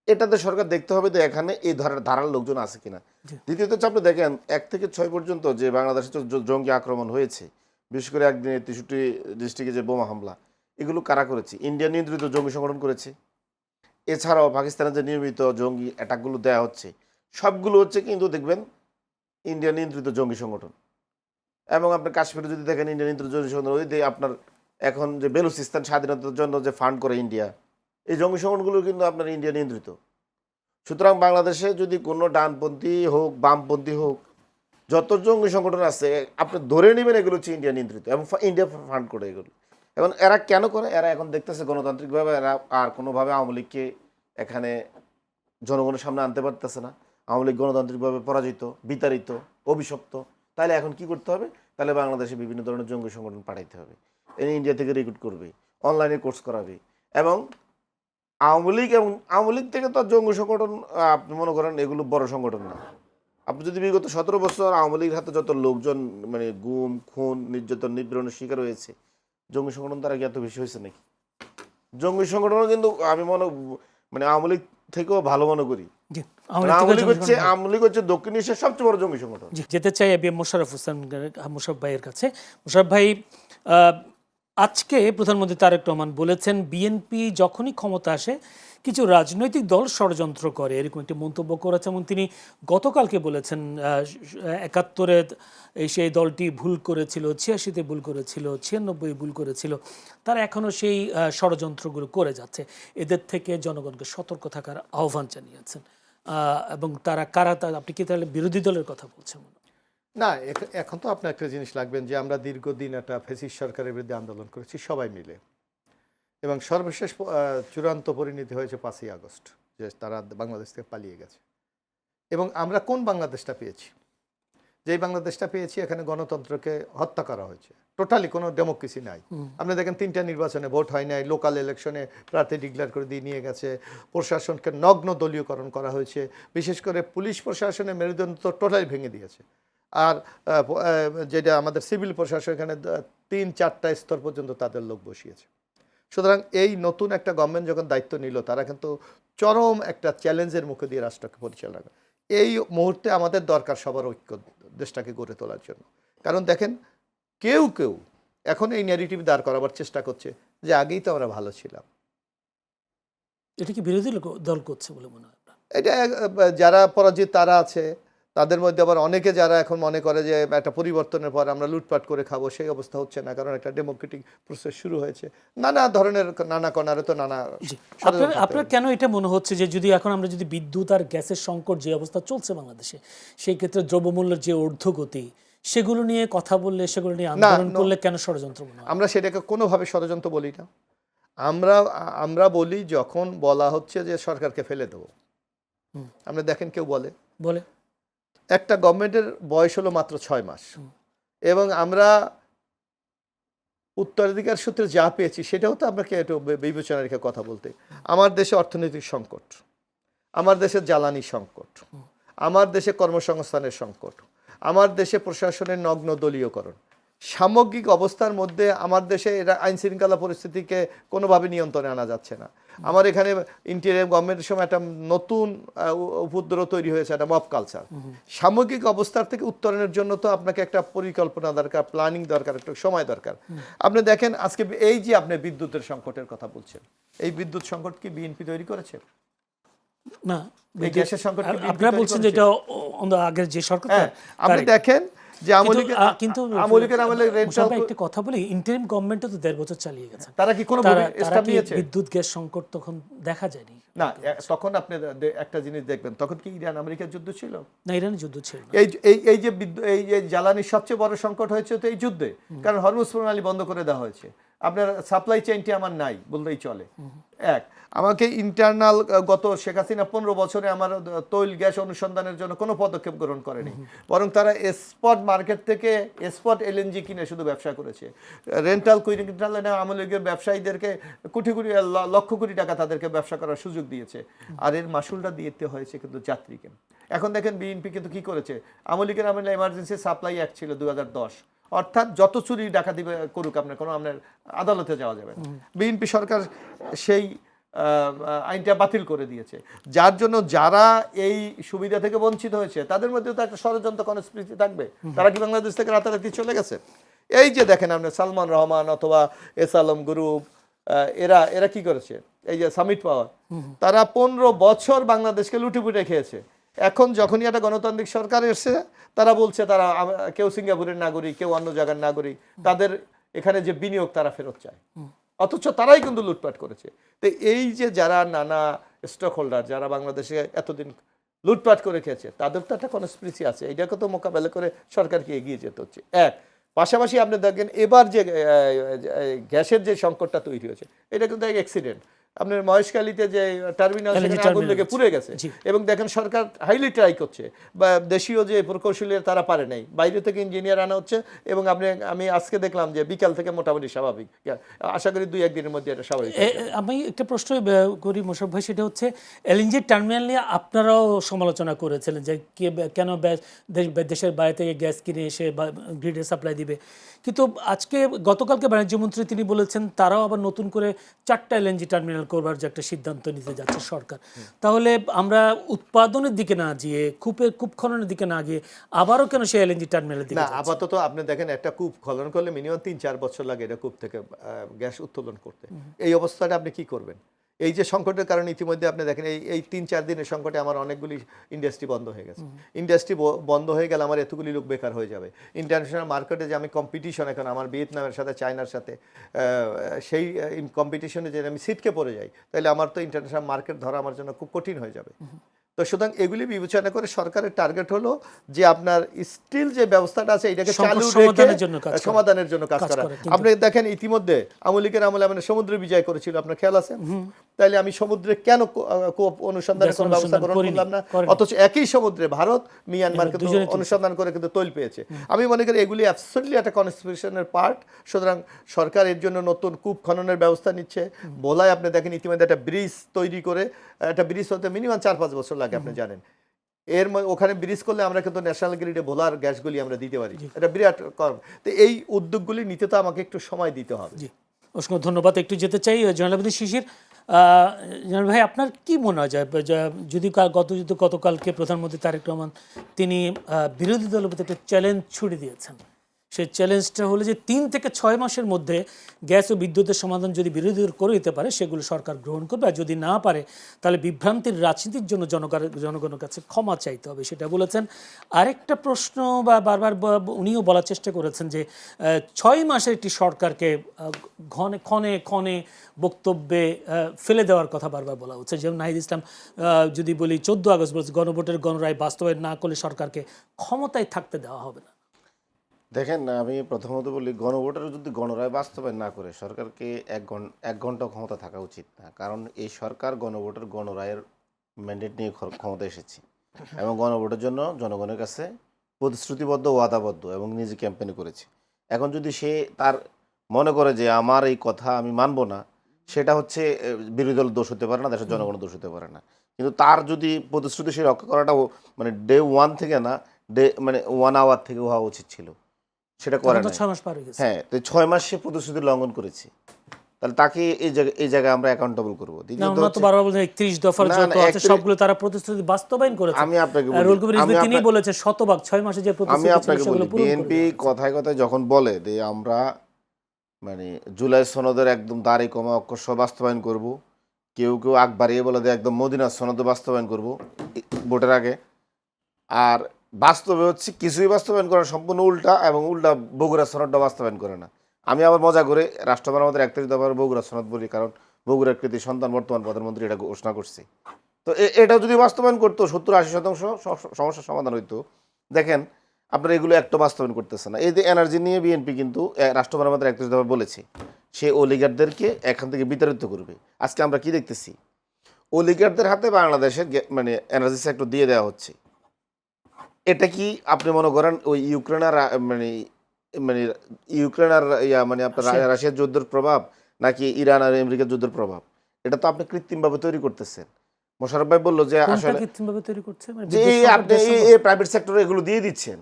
এটাতে সরকার দেখতে হবে যে এখানে এই ধারার লোকজন আছে কিনা। দ্বিতীয়ত হচ্ছে আপনি দেখেন 1 থেকে 6 পর্যন্ত যে বাংলাদেশে জঙ্গি আক্রমণ হয়েছে, বিশেষ করে একদিনে 63 ডিস্ট্রিক্টে যে বোমা হামলা, এগুলো কারা করেছে? ইন্ডিয়া নিয়ন্ত্রিত জঙ্গি সংগঠন করেছে। এছাড়াও পাকিস্তানের যে নিয়মিত জঙ্গি অ্যাটাকগুলো দেওয়া হচ্ছে, সবগুলো হচ্ছে কিন্তু দেখবেন ইন্ডিয়া নিয়ন্ত্রিত জঙ্গি সংগঠন। এবং আপনি কাশ্মীরে যদি দেখেন ইন্ডিয়া নিয়ন্ত্রিত জঙ্গি সংগঠন, ওই যে আপনার এখন যে বেলুচিস্তান স্বাধীনতার জন্য যে ফান্ড করে ইন্ডিয়া, এই জঙ্গি সংগঠনগুলো কিন্তু আপনার ইন্ডিয়া নিয়ন্ত্রিত। সুতরাং বাংলাদেশে যদি কোনো ডানপন্থী হোক বামপন্থী হোক, যত জঙ্গি সংগঠন আছে আপনি ধরে নেবেন এগুলো হচ্ছে ইন্ডিয়া নিয়ন্ত্রিত এবং ইন্ডিয়া ফান্ড করে এগুলো। এখন এরা কেন করে? এরা এখন দেখতেছে গণতান্ত্রিকভাবে এরা আর কোনোভাবে আওয়ামী লীগকে এখানে জনগণের সামনে আনতে পারতেছে না। আওয়ামী লীগ গণতান্ত্রিকভাবে পরাজিত, বিতাড়িত, অভিশপ্ত। তাহলে এখন কি করতে হবে? তাহলে বাংলাদেশে বিভিন্ন ধরনের জঙ্গি সংগঠন পাঠাইতে হবে, ইন্ডিয়া থেকে রিক্রুট করবে, অনলাইনে কোর্স করাবে। এবং আওয়ামী লীগ থেকে তো জঙ্গি সংগঠন আপনি মনে করেন এগুলো বড় সংগঠন না। আপনি যদি বিগত 17 বছর আওয়ামী লীগের হাতে যত লোকজন মানে গুম খুন নির্যাতন নিপীড়নের শিকার হয়েছে, জঙ্গি সংগঠন তারা কি এত বেশি হয়েছে নাকি? জঙ্গি সংগঠনও কিন্তু আমি মানে আওয়ামী লীগ থেকেও ভালো মনে করি। আওয়ামী লীগ হচ্ছে দক্ষিণ এশিয়ার সবচেয়ে বড় জঙ্গি সংগঠন। যেতে চাই এবিএম মোশাররফ হোসেন মোশাররফ ভাইয়ের কাছে। মোশাররফ ভাই, আজকে প্রধানমন্ত্রী তারেক রহমান বলেছেন বিএনপি যখনই ক্ষমতা আসে কিছু রাজনৈতিক দল ষড়যন্ত্র করে, এরকম একটি মন্তব্য করেছেন। এবং তিনি গতকালকে বলেছেন 71-এ সেই দলটি ভুল করেছিল, 86-তে ভুল করেছিল, 96 ভুল করেছিল, তারা এখনও সেই ষড়যন্ত্রগুলো করে যাচ্ছে। এদের থেকে জনগণকে সতর্ক থাকার আহ্বান জানিয়েছেন। এবং তারা কারা, আপনি কি তাহলে বিরোধী দলের কথা বলছেন? না, এখন তো আপনার একটা জিনিস লাগবেন যে আমরা দীর্ঘদিন একটা ফ্যাসিস্ট সরকারের বিরুদ্ধে আন্দোলন করেছি সবাই মিলে, এবং সর্বশেষ চূড়ান্ত পরিণতি হয়েছে 5ই আগস্ট, যে তারা বাংলাদেশ থেকে পালিয়ে গেছে। এবং আমরা কোন বাংলাদেশটা পেয়েছি? যেই বাংলাদেশটা পেয়েছি এখানে গণতন্ত্রকে হত্যা করা হয়েছে, টোটালি কোনো ডেমোক্রেসি নাই। আপনি দেখেন 3টা নির্বাচনে ভোট হয় নাই, লোকাল ইলেকশনে প্রার্থী ডিক্লেয়ার করে দিয়ে নিয়ে গেছে, প্রশাসনকে নগ্ন দলীয়করণ করা হয়েছে, বিশেষ করে পুলিশ প্রশাসনের মেরুদণ্ড তো টোটালি ভেঙে দিয়েছে। আর যেটা আমাদের সিভিল প্রশাসন, এখানে 3-4টা স্তর পর্যন্ত তাদের লোক বসিয়েছে। সুতরাং এই নতুন একটা গভর্নমেন্ট যখন দায়িত্ব নিল, তারা কিন্তু চরম একটা চ্যালেঞ্জের মুখে দিয়ে রাষ্ট্রকে পরিচালনা করে। এই মুহূর্তে আমাদের দরকার সবার ঐক্য, দেশটাকে গড়ে তোলার জন্য। কারণ দেখেন, কেউ এখন এই ন্যারেটিভ দাঁড় করাবার চেষ্টা করছে যে আগেই তো আমরা ভালো ছিলাম। এটা কি বিরোধী দল করছে বলে মনে হয়? এটা যারা পরাজিত তারা আছে, তাদের মধ্যে আবার অনেকে যারা এখন মনে করে যে একটা পরিবর্তনের পর আমরা লুটপাট করে খাবো, সেই অবস্থা হচ্ছে না, কারণ একটা ডেমোক্রেটিক প্রসেস শুরু হয়েছে। নানা ধরনের নানা কর্নারে তো নানা। আপনার কেন এটা মনে হচ্ছে যে যদি এখন আমরা যদি বিদ্যুৎ আর গ্যাসের সংকট যে অবস্থা চলছে বাংলাদেশে, সেই ক্ষেত্রে দ্রব্যমূল্যের যে ঊর্ধ্বগতি, সেগুলো নিয়ে কথা বললে, সেগুলো নিয়ে আন্দোলন করলে কেন ষড়যন্ত্র মনে হয়? আমরা সেটাকে কোনোভাবে ষড়যন্ত্র বলি না। আমরা বলি যখন বলা হচ্ছে যে সরকারকে ফেলে দেবো, আপনি দেখেন কেউ বলে একটা গভর্নমেন্টের বয়স হলো মাত্র 6 মাস, এবং আমরা উত্তরাধিকার সূত্রে যা পেয়েছি সেটাও তো আপনাকে একটু বিবেচনা রেখে কথা বলতে। আমার দেশে অর্থনৈতিক সংকট, আমার দেশের জ্বালানি সংকট, আমার দেশে কর্মসংস্থানের সংকট, আমার দেশে প্রশাসনের নগ্ন দলীয়করণ, সামগ্রিক অবস্থার মধ্যে আমার দেশে এটা আইন শৃঙ্খলা পরিস্থিতিকে কোনোভাবে নিয়ন্ত্রণে আনা যাচ্ছে না। আমার এখানে ইন্টেরিয়াম গভর্নমেন্টের সময় একটা নতুন উপদ্রব তৈরি হয়েছে, একটা মব কালচার। সামগ্রিক অবস্থার থেকে উত্তরণের জন্য তো আপনাকে একটা পরিকল্পনা দরকার, প্ল্যানিং দরকার, একটা সময় দরকার। আপনি দেখেন আজকে এই যে আপনি বিদ্যুতের সংকটের কথা বলছেন, এই বিদ্যুৎ সংকট কি বিএনপি তৈরি করেছে? না, এই গ্যাসের সংকট আপনারা বলছেন যে এটা আগের যে সরকার। আপনি দেখেন যে কিন্তু আমলিকের আমলে মুশাররফ ভাই, একটা কথা বলি, ইন্টারিম গভর্নমেন্টও তো 1.5 বছর চালিয়ে গেছে। তারা কি কোনো স্টেপ নিয়েছে? বিদ্যুৎ গ্যাস সংকট তখন দেখা যায়নি না, তখন আপনি একটা জিনিস দেখবেন, তখন কি ইরান আমেরিকার যুদ্ধ ছিল? না, ইরানের যুদ্ধ ছিল না। এই যে জ্বালানির সবচেয়ে বড় সংকট হয়েছে তো এই যুদ্ধে, কারণ হরমুজ প্রণালী বন্ধ করে দেওয়া হয়েছে। আপনার সাপ্লাই চেইনটি আমার নাই বললেই চলে। আমাকে ইন্টারনাল গত শেখ হাসিনা 15 বছরে আমার তৈল গ্যাস অনুসন্ধানের জন্য কোনো পদক্ষেপ গ্রহণ করেনি, বরং তারা স্পট মার্কেট থেকে স্পট এলএনজি কিনে শুধু ব্যবসা করেছে। রেন্টাল আমলে ব্যবসায়ীদেরকে কোটি কোটি লক্ষ কোটি টাকা তাদেরকে ব্যবসা করার সুযোগ দিয়েছে, আর এর মাসুলটা দিতে হয়েছে কিন্তু যাত্রীকে। এখন দেখেন বিএনপি কিন্তু কি করেছে, আমলিকের আমলে এমার্জেন্সি সাপ্লাই অ্যাক্ট ছিল 2010, অর্থাৎ যত চুরি ডাকাতি করুক আপনার কোনো আপনার আদালতে যাওয়া যাবে না। বিএনপি সরকার সেই আইনটা বাতিল করে দিয়েছে, যার জন্য যারা এই সুবিধা থেকে বঞ্চিত হয়েছে তাদের মধ্যে তো একটা ষড়যন্ত্র কনস্পিরেসি থাকবে। তারা কি বাংলাদেশ থেকে রাতারাতি চলে গেছে? এই যে দেখেন আপনার সালমান রহমান অথবা এস আলম গ্রুপ, এরা কি করেছে, এই যে সামিট পাওয়ার, তারা 15 বছর বাংলাদেশকে লুটেপুটে খেয়েছে। এখন যখনই একটা গণতান্ত্রিক সরকার এসছে, তারা বলছে তারা কেউ সিঙ্গাপুরের নাগরিক, কেউ অন্য জায়গার নাগরিক, তাদের এখানে যে বিনিয়োগ তারা ফেরত চায়, অথচ তারাই কিন্তু লুটপাট করেছে। তো এই যে যারা নানা স্টক হোল্ডার যারা বাংলাদেশে এতদিন লুটপাট করে খেয়েছে, তাদের তো একটা কনস্পিরেসি আছে, এটাকে তো মোকাবেলা করে সরকারকে এগিয়ে যেতে হচ্ছে। পাশাপাশি আপনি দেখেন এবার যে গ্যাসের যে সংকটটা তৈরি হয়েছে, এটা কিন্তু এক অ্যাক্সিডেন্ট। আপনার মহেশখালীতে যে টার্মিনাল আগুন লেগে পুড়ে গেছে, এবং দেখেন সরকার হাইলি ট্রাই করছে, বা দেশীয় যে প্রকৌশলীরা তারা পারে নাই, বাইরে থেকে ইঞ্জিনিয়ার আনা হচ্ছে, এবং আমি আজকে দেখলাম যে বিকাল থেকে মোটামুটি স্বাভাবিক। আশা করি 2-1 দিনের মধ্যে এটা স্বাভাবিক। আমি একটা প্রশ্ন করি মোশাররফ ভাই, সেটা হচ্ছে এলএনজি টার্মিনাল নিয়ে আপনারাও সমালোচনা করেছিলেন যে কেন দেশের বাইরে থেকে গ্যাস কিনে এসে গ্রিডে সাপ্লাই দিবে, কিন্তু আজকে গতকালকে বাণিজ্যমন্ত্রী তিনি বলেছেন তারাও আবার নতুন করে 4টা এলএনজি টার্মিনাল করবার যে একটা সিদ্ধান্ত নিতে যাচ্ছে সরকার। তাহলে আমরা উৎপাদনের দিকে না গিয়ে কূপ খননের দিকে না গিয়ে আবারও কেন সেই এলএনজি টার্মিনালের দিকে? না, আপাতত আপনি দেখেন একটা কূপ খনন করলে মিনিমাম 3-4 বছর লাগে এটা কূপ থেকে গ্যাস উত্তোলন করতে। এই অবস্থাটা আপনি কি করবেন? এই যে সংকটের কারণে ইতিমধ্যে আপনি দেখেন এই 3-4 দিনের সংকটে আমার অনেকগুলি ইন্ডাস্ট্রি বন্ধ হয়ে গেছে। ইন্ডাস্ট্রি বন্ধ হয়ে গেলে আমার এতগুলি লোক বেকার হয়ে যাবে। ইন্টারন্যাশনাল মার্কেটে যে আমি কম্পিটিশন, এখন আমার ভিয়েতনামের সাথে চায়নার সাথে, সেই কম্পিটিশনে যে আমি সিটকে পড়ে যাই, তাহলে আমার তো ইন্টারন্যাশনাল মার্কেট ধরা আমার জন্য খুব কঠিন হয়ে যাবে। তো সুতরাং এগুলি বিবেচনা করে সরকারের টার্গেট হলো যে আপনার স্টিল যে ব্যবস্থাটা আছে এটাকে চালু রেখে সমাধানের জন্য কাজ করা। আপনি দেখেন ইতিমধ্যে আমলিকের আমলে মানে সমুদ্র বিজয় করেছিল, আপনার খেয়াল আছে? তাইলে আমি সমুদ্রে কেন অনুসন্ধানের কোনো ব্যবস্থা গ্রহণ করলাম না? অথচ একই সমুদ্রে ভারত মিয়ানমারকে অনুসন্ধান করে কিন্তু তৈল পেয়েছে। আমি মনে করি এগুলি অ্যাবসলিউটলি একটা কনস্পিরেশনের পার্ট। সুতরাং সরকার এর জন্য নতুন কূপ খননের ব্যবস্থা নিচ্ছে। ভোলায় আপনি দেখেন ইতিমধ্যে একটা ব্রিজ তৈরি করে, একটা ব্রিজ হতে মিনিমাম 4-5 বছর লাগে, আপনি জানেন। ওখানে ব্রিজ করলে আমরা কিন্তু ন্যাশনাল গ্রিডে ভোলার গ্যাসগুলি আমরা দিতে পারি, এটা বিরাট কর্ম। তো এই উদ্যোগগুলি নিতে তো আমাকে একটু সময় দিতে হবে। অসংখ্য ধন্যবাদ। একটু যেতে চাই জয়নাল শিশির। জয়নাল ভাই, আপনার কি মনে হয় যদি গতকালকে প্রধানমন্ত্রী তারেক রহমান তিনি বিরোধী দলের প্রতি একটা চ্যালেঞ্জ ছুড়ে দিয়েছেন, সেই চ্যালেঞ্জটা হলো যে 3 থেকে 6 মাসের মধ্যে গ্যাস ও বিদ্যুতের সমাধান যদি বিরোধী দল করে দিতে পারে সেগুলো সরকার গ্রহণ করবে, আর যদি না পারে তাহলে বিভ্রান্তির রাজনীতির জন্য জনগণের কাছে ক্ষমা চাইতে হবে, সেটা বলেছেন। আরেকটা প্রশ্ন বা বারবার উনিও বলার চেষ্টা করেছেন যে 6 মাসের একটি সরকারকে ক্ষণে বক্তব্যে ফেলে দেওয়ার কথা বারবার বলা হচ্ছে। যেমন নাহিদ ইসলাম যদি বলি 14 আগস্ট বলছে গণভোটের গণরায় বাস্তবায়ন না করলে সরকারকে ক্ষমতায় থাকতে দেওয়া হবে না। দেখেন, আমি প্রথমত বলি, গণভোটের যদি গণরায় বাস্তবায়ন না করে সরকারকে 1 ঘন্টা ক্ষমতা থাকা উচিত না। কারণ এই সরকার গণভোটের গণরায়ের ম্যান্ডেট নিয়ে ক্ষমতা এসেছে, এবং গণভোটের জন্য জনগণের কাছে প্রতিশ্রুতিবদ্ধ, ওয়াদাবদ্ধ, এবং নিজে ক্যাম্পেইন করেছে। এখন যদি সে তার মনে করে যে আমার এই কথা আমি মানব না, সেটা হচ্ছে বিরোধী দল দোষ হতে পারে না, দেশের জনগণের দোষ হতে পারে না। কিন্তু তার যদি প্রতিশ্রুতি সে রক্ষা করাটা মানে ডে 1 থেকে না, মানে 1 আওয়ার থেকে হওয়া উচিত ছিল, সেটা করে না। 6 মাস পার হয়ে গেছে। হ্যাঁ, তো 6 মাস সে প্রতিশ্রুতি লঙ্ঘন করেছে, তাহলে তাকে এই জায়গায় আমরা অ্যাকাউন্টেবল করব। দ্বিতীয়ত বারবার বলছেন 31 দফার যত আছে সবগুলো তারা প্রতিশ্রুতি বাস্তবায়ন করেছে। আমি আপনাকে তিনি বলেছেন শতভাগ 6 মাসে যে প্রতিশ্রুতি ছিল সেগুলো পূরণ করেছে। বিএনপি কথায় কথায় যখন বলে যে আমরা মানে জুলাই সনদের একদম দাড়ি কমা অক্ষর বাস্তবায়ন করব, কেউ আগ বাড়িয়ে বলে যে একদম মদিনা সনদ বাস্তবায়ন করব ভোটের আগে, আর বাস্তবে হচ্ছে কিছুই বাস্তবায়ন করে না, সম্পূর্ণ উল্টা, এবং উল্টা বগুড়া সনদটা বাস্তবায়ন করে না। আমি আবার মজা করে রাষ্ট্র মেরামতের 31 দফার বগুড়া সনদ বলি, কারণ বগুড়ার কৃতি সন্তান বর্তমান প্রধানমন্ত্রী এটা ঘোষণা করছে। তো এটা যদি বাস্তবায়ন করতো 70-80% সমস্যার সমাধান হইতো। দেখেন আপনারা এগুলো একটা বাস্তবায়ন করতেছে না। এই যে এনার্জি নিয়ে বিএনপি কিন্তু রাষ্ট্র মেরামতের 31 দফা বলেছে সে অলিগারদেরকে এখান থেকে বিতাড়িত করবে। আজকে আমরা কি দেখতেছি, অলিগারদের হাতে বাংলাদেশের মানে এনার্জি সেক্টর দিয়ে দেওয়া হচ্ছে। এটা কি আপনি মনে করেন ওই ইউক্রেন আর মানে মানে ইউক্রেন আর মানে আপনার রাশিয়ার যুদ্ধের প্রভাব, নাকি ইরান আর আমেরিকার যুদ্ধের প্রভাব? এটা তো আপনি কৃত্রিমভাবে তৈরি করতেছেন। মোশাররফ ভাই বললো যে আসলে কৃত্রিমভাবে তৈরি করছে, মানে যে আপনি এই প্রাইভেট সেক্টরে এগুলো দিয়ে দিচ্ছেন,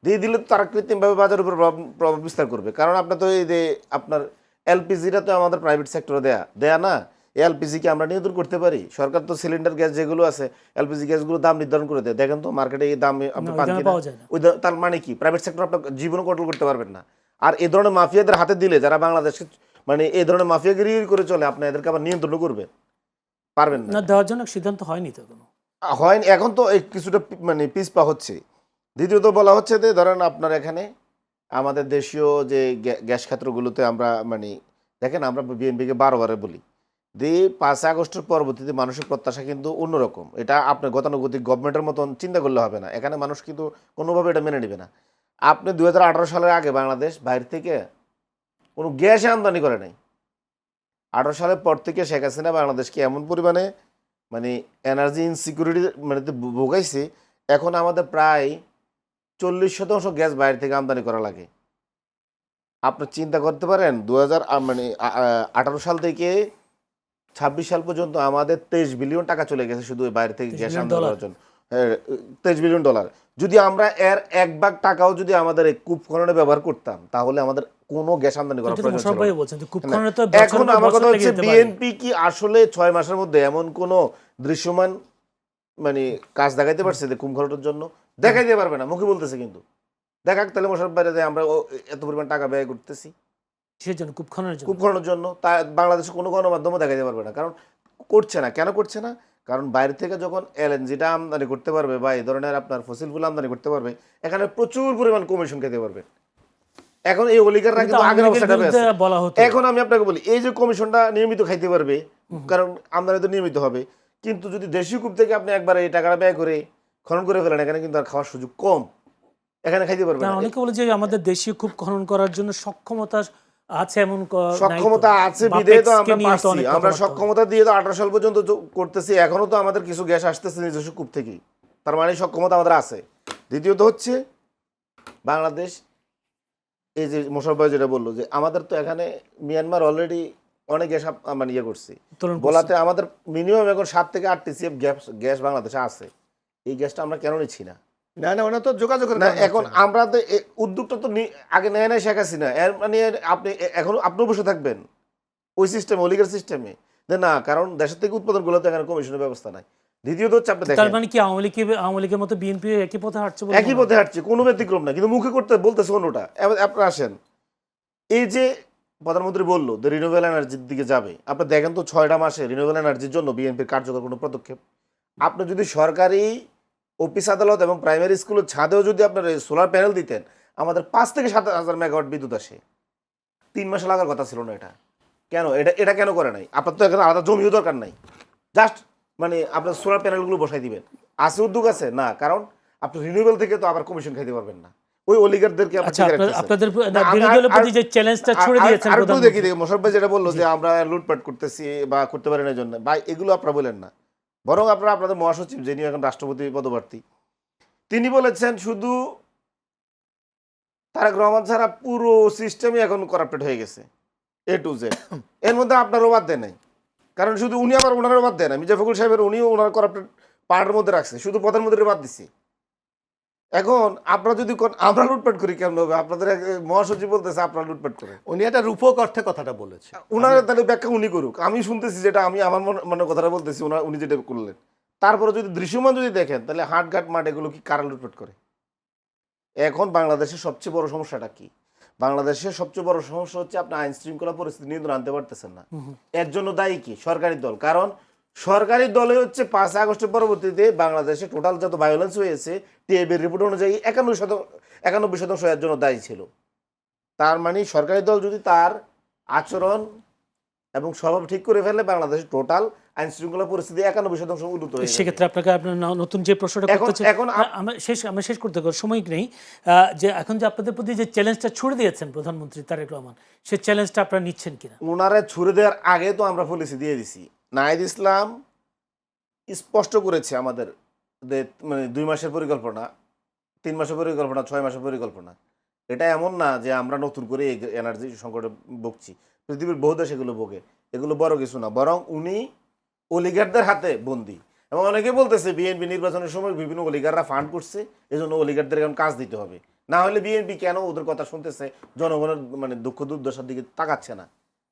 দিয়ে দিলে তো তারা কৃত্রিমভাবে বাজারের উপর প্রভাব বিস্তার করবে। কারণ আপনার তো এই যে আপনার এলপিজিটা তো আমাদের প্রাইভেট সেক্টরে দেয়া না। এলপিজি কি আমরা নিয়ন্ত্রণ করতে পারি? সরকার তো সিলিন্ডার গ্যাস যেগুলো আছে এলপিজি গ্যাসগুলো দাম নির্ধারণ করে দেয়। দেখেন তো মার্কেটে এই দাম আপনি পান কিনা? ওই তার মানে কি পাইভেট সেক্টর আপনার জীবনও কন্ট্রোল করতে পারবেন না। আর এই ধরনের মাফিয়াদের হাতে দিলে, যারা বাংলাদেশে মানে এই ধরনের মাফিয়াগিরি করে চলে, আপনি এদেরকে আবার নিয়ন্ত্রণ করবেন পারবেন না। দেওয়ার জন্য সিদ্ধান্ত হয়নি তো এখনো। হয়নি, এখন তো কিছুটা মানে পিছপা হচ্ছে। দ্বিতীয়ত বলা হচ্ছে যে ধরেন আপনার এখানে আমাদের দেশীয় যে গ্যাস ক্ষেত্রগুলোতে আমরা মানে দেখেন আমরা বিএনপিকে 12 বলি যে 5 আগস্টের পরবর্তীতে মানুষের প্রত্যাশা কিন্তু অন্যরকম। এটা আপনার গতানুগতিক গভর্নমেন্টের মতন চিন্তা করলে হবে না। এখানে মানুষ কিন্তু কোনোভাবে এটা মেনে নেবে না। আপনি 2018 সালের আগে বাংলাদেশ বাইরে থেকে কোনো গ্যাস আমদানি করে নাই। 18 সালের পর থেকে শেখ হাসিনা বাংলাদেশকে এমন পরিমাণে মানে এনার্জি ইনসিকিউরিটি মানে ভোগাইছে, এখন আমাদের প্রায় 40% গ্যাস বাইরে থেকে আমদানি করা লাগে। আপনি চিন্তা করতে পারেন 18 সাল থেকে 26 সাল পর্যন্ত আমাদের 23 বিলিয়ন টাকা চলে গেছে শুধু বাইরে থেকে গ্যাস আমদানি করার জন্য। 23 বিলিয়ন ডলার। যদি আমরা এর 1 ভাগ টাকাও যদি আমাদের এই কূপ খননে ব্যবহার করতাম, তাহলে আমাদের কোনো গ্যাস আমদানি করার প্রয়োজন ছিল না। এখন আমার কথা হচ্ছে বিএনপি কি আসলে 6 মাসের মধ্যে এমন কোনো দৃশ্যমান মানে কাজ দেখাইতে পারছে যে কূপ খননের জন্য? দেখাইতে পারবে না, মুখে বলতেছে। কিন্তু দেখাক তাহলে মোশাররফ বাইরে যে আমরা এত পরিমাণ টাকা ব্যয় করতেছি সেজন্য কূপ খননের জন্য, তা বাংলাদেশে কোনো গণমাধ্যমও দেখাইতে পারবে না। কারণ করছে না। কেন করছে না? কারণ বাইরে থেকে যখন এলএনজিটা আমদানি করতে পারবে বা এই ধরনের আপনার ফসিল ফুল আমদানি করতে পারবে, এখানে প্রচুর পরিমাণ কমিশন খেতে পারবে। এখন এই অলিগাররা কিন্তু আগের অবস্থাটা আছে। এখন আমি আপনাকে বলি, এই যে কমিশনটা নিয়মিত খাইতে পারবে, কারণ আমদানি তো নিয়মিত হবে। কিন্তু যদি দেশীয় কূপ থেকে আপনি একবার এই টাকাটা ব্যয় করে খনন করে ফেলেন, এখানে কিন্তু আর খাওয়ার সুযোগ কম, এখানে খাইতে পারবে না। অনেকে বলে যে আমাদের দেশীয় কূপ খনন করার জন্য সক্ষমতা আছে, এমন সক্ষমতা আছে বিধেয় তো আমরা পাচ্ছি। আমরা সক্ষমতা দিয়ে তো 18 সাল পর্যন্ত করতেছি, এখনো তো আমাদের কিছু গ্যাস আসতেছে নিজস্ব কূপ থেকেই, তার মানে সক্ষমতা আমাদের আছে। দ্বিতীয়ত হচ্ছে বাংলাদেশ, এই যে মোশাররফ ভাই যেটা বললো যে আমাদের তো এখানে মিয়ানমার অলরেডি অনেক গ্যাস মানে ইয়ে করছে, বলাতে আমাদের মিনিমাম এখন 7 থেকে 8 TCF গ্যাস বাংলাদেশে আছে। এই গ্যাসটা আমরা কেন নিচ্ছি না? না না, ওনা তো যোগাযোগ না। এখন আমরা তো উদ্যোগটা তো আগে নেয় নাই শেখ হাসিনা। এর মানে আপনি এখন আপনিও বসে থাকবেন ওই সিস্টেমে, অলিগার সিস্টেমে না, কারণ দেশের থেকে উৎপাদন গুলো তো এখানে কমিশনের ব্যবস্থা নাই। দ্বিতীয়ত হচ্ছে আপনি দেখেন, তার মানে কি আওয়ামী লীগের মতো বিএনপি একই পথে হাঁটছে? একই পথে হাঁটছে, কোনো ব্যতিক্রম না, কিন্তু মুখে করতে বলতেছে অন্যটা। আপনারা আসেন, এই যে প্রধানমন্ত্রী বললো যে রিনিউয়েবল এনার্জির দিকে যাবে, আপনি দেখেন তো 6টা মাসে রিনিউয়েবল এনার্জির জন্য বিএনপির কার্যকর কোনো পদক্ষেপ। আপনি যদি সরকারি অফিস আদালত এবং প্রাইমারি স্কুলের ছাদেও যদি আপনার সোলার প্যানেল দিতেন, আমাদের 5 থেকে 7 হাজার মেগাওয়াট বিদ্যুৎ আসে। 3 মাসে লাগার কথা ছিল না। এটা কেন, এটা কেন করে নাই? আপনার তো এখানে আলাদা জমিও দরকার নাই, জাস্ট মানে আপনার সোলার প্যানেলগুলো বসাই দিবেন। আছে উদ্যোগ আছে না, কারণ আপনি রিনিউয়েবল থেকে তো আবার কমিশন খাইতে পারবেন না। ওই অলিগারদেরকে আপনাদের বিরোধীদের প্রতি যে চ্যালেঞ্জটা ছুড়ে দিয়েছেন প্রধানমন্ত্রী। দেখি মোশাররফ ভাই যেটা বললো যে আমরা লুটপাট করতেছি বা করতে পারি না জন্য, ভাই এগুলো আপনারা বলেন না। বরং আপনারা আপনাদের মহাসচিব, যিনি এখন রাষ্ট্রপতি পদপ্রার্থী, তিনি বলেছেন শুধু তারেক রহমান ছাড়া পুরো সিস্টেমই এখন করাপ্টেড হয়ে গেছে A to Z। এর মধ্যে আপনারও বাদ দেয় নাই, কারণ শুধু উনি আবার ওনারও বাদ দেয় না। মির্জা ফখরুল সাহেবের উনিও ওনার করাপ্টেড পার্টের মধ্যে রাখছে, শুধু প্রধানমন্ত্রীর বাদ দিচ্ছে। এখন আপনারা যদি আমরা লুটপাট করি কেমন হবে? আপনাদের মহাসচিব বলতেছে আপনারা লুটপাট করে। উনি একটা রূপক অর্থে কথাটা বলেছে, উনার তাহলে ব্যাখ্যা উনি করুক। আমি শুনতেছি যেটা, আমি আমার মনে কথাটা বলতেছি, উনি যেটা করলেন। তারপরে যদি দৃশ্যমান যদি দেখেন, তাহলে হাটঘাট মাঠ এগুলো কি কারা লুটপাট করে? এখন বাংলাদেশের সবচেয়ে বড় সমস্যাটা কি? বাংলাদেশের সবচেয়ে বড় সমস্যা হচ্ছে আপনি আইন শৃঙ্খলা পরিস্থিতি নিয়ন্ত্রণ আনতে পারতেছেন না। এর জন্য দায়ী কি? সরকারি দল। কারণ সরকারি দলে হচ্ছে 5 আগস্টের পরবর্তীতে বাংলাদেশে টোটাল যত ভায়োলেন্স হয়েছে টিএবির রিপোর্ট অনুযায়ী 91% এর জন্য দায়ী ছিল। তার মানে সরকারি দল যদি তার আচরণ এবং স্বভাব ঠিক করে ফেলে বাংলাদেশের টোটাল আইন শৃঙ্খলা পরিস্থিতি 91% উন্নত হয়ে যাবে। সেক্ষেত্রে আপনাকে আপনার নতুন যে প্রশ্নটা করতে চাই, এখন আমি শেষ করতে সময় নেই, যে এখন যে আপনাদের প্রতি যে চ্যালেঞ্জটা ছুড়ে দিয়েছেন প্রধানমন্ত্রী তারেক রহমান, সেই চ্যালেঞ্জটা আপনারা নিচ্ছেন কিনা? ওনারা ছুড়ে দেওয়ার আগে তো আমরা পলিসি দিয়ে দিছি। নাহিদ ইসলাম স্পষ্ট করেছে আমাদের মানে 2 মাসের পরিকল্পনা, 3 মাসের পরিকল্পনা, 6 মাসের পরিকল্পনা। এটা এমন না যে আমরা নতুন করে এই এনার্জি সংকটে ভুগছি, পৃথিবীর বহু দেশ এগুলো ভোগে, এগুলো বড় কিছু না, বরং উনি অলিগারদের হাতে বন্দী। এবং অনেকে বলতেছে বিএনপি নির্বাচনের সময় বিভিন্ন অলিগাররা ফান্ড করছে, এই জন্য অলিগারদের এখন কাজ দিতে হবে, না হলে বিএনপি কেন ওদের কথা শুনতেছে, জনগণের মানে দুঃখ দুর্দশার দিকে তাকাচ্ছে না।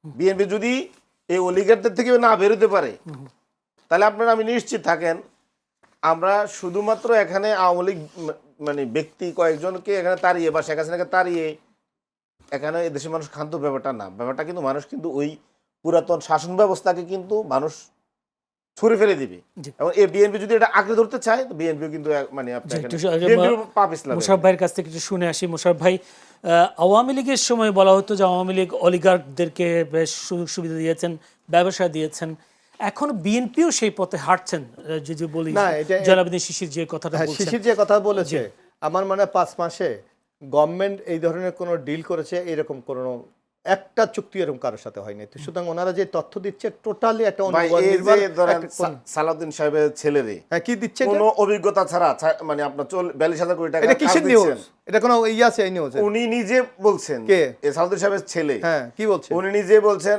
বিএনপি যদি এই অলিগারদের থেকে না বেরোতে পারে তাহলে আপনারা আমি নিশ্চিত থাকেন আমরা শুধুমাত্র এখানে আওয়ামী লীগ মানে ব্যক্তি কয়েকজনকে এখানে তাড়িয়ে বা শেখ হাসিনাকে তাড়িয়ে এখানে এদেশের মানুষ ক্ষান্ত ব্যাপারটা না, ব্যাপারটা কিন্তু মানুষ কিন্তু ওই পুরাতন শাসন ব্যবস্থাকে কিন্তু মানুষ ছুঁড়ে ফেলে দিবে। এবং এই বিএনপি যদি এটা আঁকড়ে ধরতে চায় তো বিএনপি কিন্তু মানে মোশাররফ ভাইয়ের কাছ থেকে একটু শুনে আসি। মোশাররফ ভাই, আওয়ামী লীগের সময় বলা হতো যে আওয়ামী লীগ অলিগার্কদেরকে বেশ সুযোগ সুবিধা দিয়েছেন, ব্যবসা দিয়েছেন, এখন বিএনপিও সেই পথে হাঁটছেন। যে বলি জনাবদিন শিশির যে কথাটা বলছেন, শিশির যে কথা বলেছে, আমার মনে হয় 5 মাসে গভর্নমেন্ট এই ধরনের কোনো ডিল করেছে এরকম কোনো একটা চুক্তি এরকম কারোর সাথে হয়নি। তো সুতরাং ওনারা যে তথ্য দিচ্ছে টোটালি একটা সালাউদ্দিন সাহেবের ছেলেরে কি দিচ্ছে কোনো অভিজ্ঞতা ছাড়া, মানে আপনার 42,000 কোটি টাকা, এটা কিসের নিউজ? এটা কোনো ইয়ে আছে এই নিউজ? উনি নিজে বলছেন, কে? সালাউদ্দিন সাহেবের ছেলে। হ্যাঁ, কি বলছেন? উনি নিজে বলছেন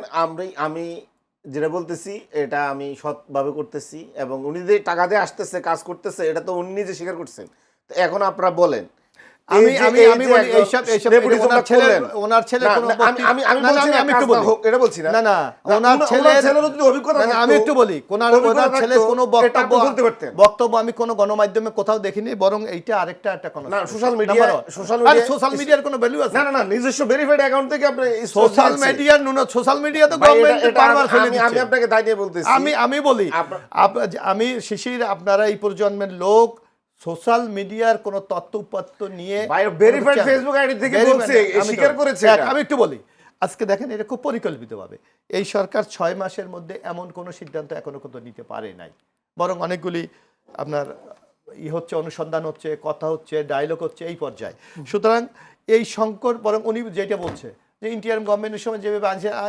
আমি যেটা বলতেছি এটা আমি সৎভাবে করতেছি, এবং উনি যে টাকা দিয়ে আসতেছে কাজ করতেছে এটা তো উনি নিজে স্বীকার করছেন। তো এখন আপনারা বলেন আমি বলি এইসব ওনার ছেলে আমি একটু বলি এটা বলছি না, না ওনার ছেলের যদি অভিজ্ঞতা, আমি একটু বলি ওনার ছেলে কোনো বক্তব্য আমি কোনো গণমাধ্যমে কোথাও দেখিনি, বরং এইটা আরেকটা একটা কোন না সোশ্যাল মিডিয়ার কোনো ভ্যালু আছে? না নিজস্ব ভেরিফাইড অ্যাকাউন্ট থেকে আপনি সোশ্যাল মিডিয়া তো গভর্নমেন্ট বারবার ফেলে দিচ্ছে। আমি আপনাকে দায় দিয়ে বলতেছি, আমি বলি আমি শিশির, আপনারা এই প্রজন্মের লোক সোশ্যাল মিডিয়ার কোন তথ্য উপাত্ত নিয়ে ভেরিফাইড ফেসবুক আইডি থেকে বলছে, স্বীকার করেছে। আমি একটু বলি, আজকে দেখেন এটা খুব পরিকল্পিতভাবে এই সরকার 6 মাসের মধ্যে এমন কোনো সিদ্ধান্ত এখনো কিন্তু নিতে পারে নাই, বরং অনেকগুলি আপনার হচ্ছে, অনুসন্ধান হচ্ছে, কথা হচ্ছে, ডায়লগ হচ্ছে এই পর্যায়ে। সুতরাং এই সংকট, বরং উনি যেটা বলছে যে ইন্টারিম গভর্নমেন্টের সময় যেভাবে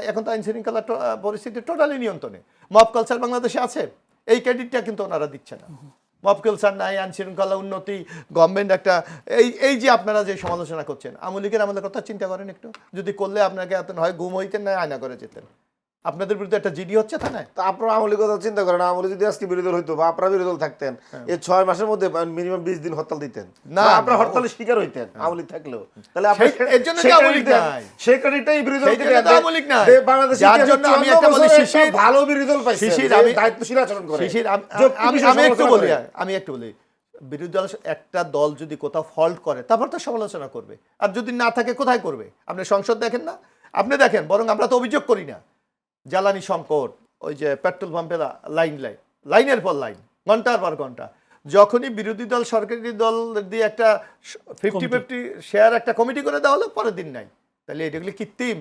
এখন তো আইন শৃঙ্খলা পরিস্থিতি টোটালি নিয়ন্ত্রণে, মব কালচার বাংলাদেশে আছে, এই ক্রেডিটটা কিন্তু ওনারা দিচ্ছে না। মব কালচার নাই, আইন শৃঙ্খলা উন্নতি, গভর্নমেন্ট একটা এই যে আপনারা যে সমালোচনা করছেন, আওয়ামী লীগের আমলের কথা চিন্তা করেন একটু, যদি করলে আপনাকে হয় গুম হইতেন না আয়না করে যেতেন। আপনাদের বিরুদ্ধে একটা জিডি হচ্ছে তা না, তা আপনারা আওয়ামী লীগ কথা চিন্তা করেন, আওয়ামী লীগ যদি আজকে বিরোধী দল হইতো বা আপনারা বিরোধী দল থাকতেন, এই 6 মাসের মধ্যে মিনিমাম 20 দিন হরতাল দিতেন না, আপনারা হরতালের শিকার হইতেন আওয়ামী লীগ থাকলেও। তাহলে এর জন্য আওয়ামী লীগ নাই, সেই ক্রেডিটটাই বিরোধী দল থেকে আওয়ামী লীগ নাই। বাংলাদেশে যার জন্য আমি একটা বলি, শিশির ভালো বিরোধী দল পাইছে, শিশির দায়িত্বশীল আচরণ করে। শিশির আমি একটু বলি বিরোধী দল একটা দল যদি কোথাও ফল্ট করে তারপর তো সমালোচনা করবে, আর যদি না থাকে কোথায় করবে? আপনি সংসদ দেখেন না, আপনি দেখেন, বরং আমরা তো অভিযোগ করি না। জ্বালানি সংকট, ওই যে পেট্রোল পাম্পে লাইনের পর লাইন, ঘন্টার পর ঘন্টা, যখনই বিরোধী দল সরকারি দল দিয়ে একটা 50-50 শেয়ার একটা কমিটি করে দেওয়া হলো, পরের দিন নাই। তাহলে এটাগুলি কৃত্রিম,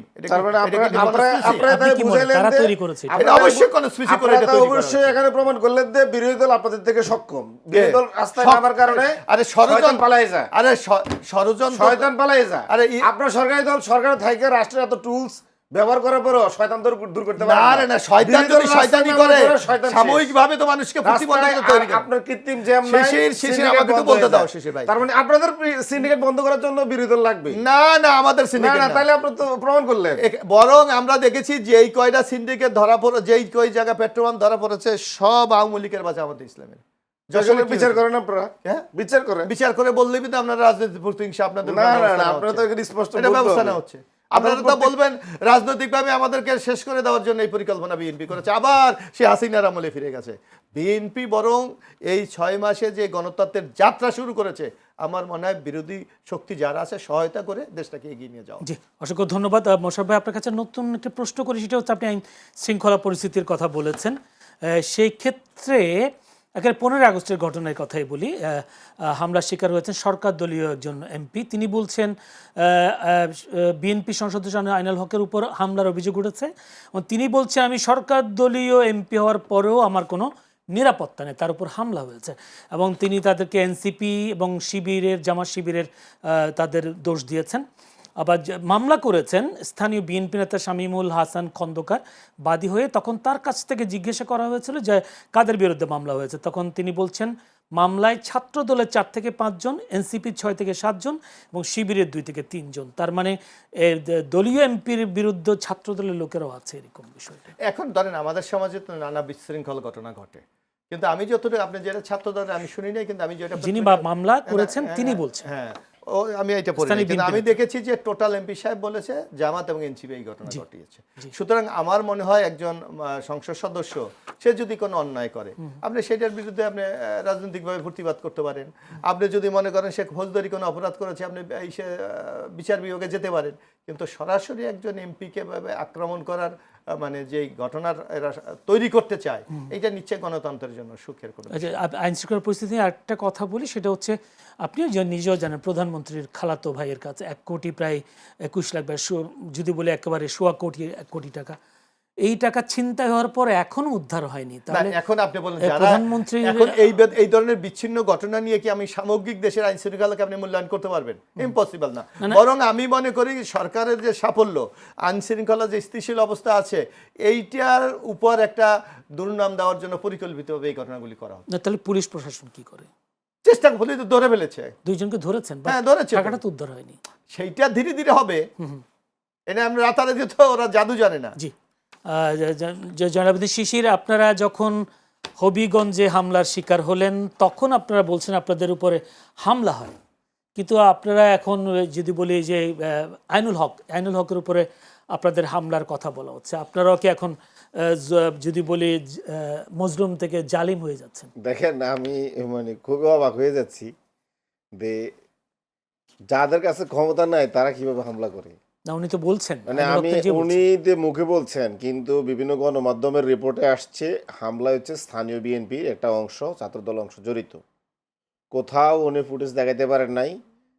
অবশ্যই এখানে প্রমাণ করলেন যে বিরোধী দল আপনাদের থেকে সক্ষম, বিরোধী দল রাস্তায় নামার কারণে ষড়যন্ত্র পালায় যায়, শয়তান পালায় যায়। আপনার সরকারি দল সরকারের থেকে রাষ্ট্রের এত টুলস ব্যবহার করার পরও শয়তান দূর করতে পারে না। শয়তান যদি শয়তানি করে সাময়িকভাবে তো মানুষকে প্রতিবন্ধকতা তৈরি করে। আপনার কৃত্রিম জ্যাম নাই, শিশির আমাকে তো বলতে দাও শিশির ভাই। তার মানে আপনাদের সিন্ডিকেট বন্ধ করার জন্য বিরোধী দল লাগবে না আমাদের সিন্ডিকেট না, তাহলে আপনি তো প্রমাণ করলেন। বরং আমরা দেখেছি যেই কয়টা সিন্ডিকেট ধরা পড়ে, যেই কয় জায়গা পেট্রোল পাম্প ধরা পড়েছে, সব আওয়ামী লীগের বা জামাতে ইসলামের। বিচার করেন আপনারা, বিচার করে বললেই কিন্তু আপনারা রাজনীতি প্রতিহিংসা আপনাদের আপনারা তো স্পষ্ট ব্যবস্থা নেওয়া হচ্ছে। আপনারা তো বলবেন রাজনৈতিকভাবে আমাদেরকে শেষ করে দেওয়ার জন্য এই পরিকল্পনা বিএনপি করেছে, আবার সে হাসিনার আমলে ফিরে গেছে। বিএনপি বরং এই 6 মাসে যে গণতন্ত্রের যাত্রা শুরু করেছে, আমার মনে হয় বিরোধী শক্তি যারা আছে সহায়তা করে দেশটাকে এগিয়ে নিয়ে যাওয়া। জি, অসংখ্য ধন্যবাদ। মোশাররফ ভাই, আপনার কাছে নতুন একটা প্রশ্ন করি, সেটা হচ্ছে আপনি আইন শৃঙ্খলা পরিস্থিতির কথা বলেছেন, সেই ক্ষেত্রে একেবারে 15 আগস্টের ঘটনার কথাই বলি। হামলার শিকার হয়েছেন সরকার দলীয় একজন এমপি। তিনি বলছেন বিএনপি সংসদ সদস্য আইনুল হকের উপর হামলার অভিযোগ উঠেছে এবং তিনি বলছেন আমি সরকার দলীয় এমপি হওয়ার পরেও আমার কোনো নিরাপত্তা নেই, তার উপর হামলা হয়েছে। এবং তিনি তাদেরকে এনসিপি এবং শিবিরের জামাত শিবিরের তাদের দোষ দিয়েছেন। আবার মামলা করেছেন স্থানীয় বিএনপি নেতা শামীমুল হাসান খন্দকার বাদী হয়ে। তখন তার কাছ থেকে জিজ্ঞাসা করা হয়েছিল যে কাদের বিরুদ্ধে মামলা হয়েছে। তখন তিনি বলছেন মামলায় ছাত্র দলের 4 থেকে 5 জন, এনসিপির 6 থেকে 7 জন এবং শিবিরের 2 থেকে 3 জন। তার মানে দলীয় এমপির বিরুদ্ধে ছাত্র দলের লোকেরাও আছে এরকম বিষয়টা। এখন ধরেন আমাদের সমাজে তো নানা বিশৃঙ্খল ঘটনা ঘটে, কিন্তু আমি যতটুকু আপনি যেটা ছাত্র দলের আমি শুনি নাই, কিন্তু আমি যেটা যিনি মামলা করেছেন তিনি বলছেন। হ্যাঁ আমি এটা পড়ি নাই, কিন্তু আমি দেখেছি যে টোটাল এমপি সাহেব বলেছে জামাত এবং এনসিপি এই ঘটনা ঘটিয়েছে। সুতরাং আমার মনে হয় একজন সংসদ সদস্য সে যদি কোনো অন্যায় করে আপনি সেটার বিরুদ্ধে আপনি রাজনৈতিকভাবে প্রতিবাদ করতে পারেন। আপনি যদি মনে করেন সে ফৌজদারি কোনো অপরাধ করেছে আপনি বিচার বিভাগে যেতে পারেন, কিন্তু সরাসরি একজন এমপিকে আক্রমণ করার মানে যে ঘটনার এরা তৈরি করতে চায় এটা নিশ্চয়ই গণতন্ত্রের জন্য সুখের কোনো। আচ্ছা, আইন শৃঙ্খলা পরিস্থিতি একটা কথা বলি, সেটা হচ্ছে আপনিও নিজেও জানেন প্রধানমন্ত্রীর খালাতো ভাইয়ের কাছে 1 কোটি প্রায় 21 লাখ, যদি বলে একেবারে 1 কোটি টাকা, এই টাকা ছিনতাই হওয়ার পর এখনো উদ্ধার হয়নি। তাহলে এখন আপনি বলেন প্রধানমন্ত্রী এখন এই ধরনের বিচ্ছিন্ন ঘটনা নিয়ে কি আমি সামগ্রিক দেশের আইন শৃঙ্খলাকে আপনি মূল্যায়ন করতে পারবেন? ইম্পসিবল না। বরং আমি মনে করি সরকারের যে সাফল্য, আইন শৃঙ্খলা যে স্থিতিশীল অবস্থা আছে এইটার উপর একটা দুর্নাম দেওয়ার জন্য পরিকল্পিতভাবে এই ঘটনাগুলি করা হচ্ছে। তাহলে পুলিশ প্রশাসন কি করে? চেষ্টা করলে তো ধরে ফেলেছে, 2 জনকে ধরেছেন, হ্যাঁ ধরেছে, টাকাটা তো উদ্ধার হয়নি। সেইটা ধীরে ধীরে হবে, এটা আমরা রাতারাতি তো ওরা জাদু জানে না। জি, জনাবদি শিশির, আপনারা যখন হবিগঞ্জে হামলার শিকার হলেন তখন আপনারা বলছেন আপনাদের উপরে হামলা হয়, কিন্তু আপনারা এখন যদি বলি যে আইনুল হকের উপরে আপনাদের হামলার কথা বলা হচ্ছে, আপনারাও কি এখন যদি বলি মজলুম থেকে জালিম হয়ে যাচ্ছেন? দেখেন আমি মানে খুবই অবাক হয়ে যাচ্ছি যে যাদের কাছে ক্ষমতা নাই তারা কিভাবে হামলা করে। না, উনি তো বলছেন, মানে উনি মুখে বলছেন, কিন্তু বিভিন্ন গণমাধ্যমের রিপোর্টে আসছে হামলা হচ্ছে স্থানীয় বিএনপির একটা অংশ, ছাত্রদল অংশ জড়িত। কোথাও উনি ফুটেজ দেখাইতে পারেন নাই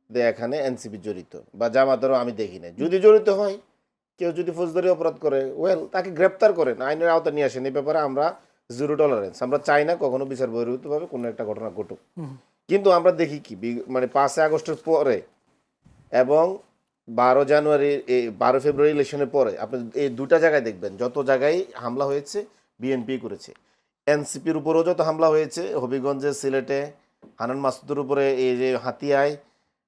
যে এখানে এনসিপি জড়িত বা জামাতেরও আমি দেখি নাই। যদি জড়িত হয়, কেউ যদি ফৌজদারি অপরাধ করে, ওয়েল তাকে গ্রেপ্তার করেন, আইনের আওতায় নিয়ে আসেন। এই ব্যাপারে আমরা 0 টলারেন্স, আমরা চাই না কখনো বিচার বহির্ভূতভাবে কোনো একটা ঘটনা ঘটুক। কিন্তু আমরা দেখি কি মানে 5 আগস্টের পরে এবং 12 জানুয়ারি 12 ফেব্রুয়ারি ইলেকশনের পরে আপনি এই 2টা জায়গায় দেখবেন যত জায়গায় হামলা হয়েছে বিএনপি করেছে। এনসিপির উপরেও যত হামলা হয়েছে, হবিগঞ্জে, সিলেটে, হানান মাসুদের উপরে, এই যে হাতিয়ায়,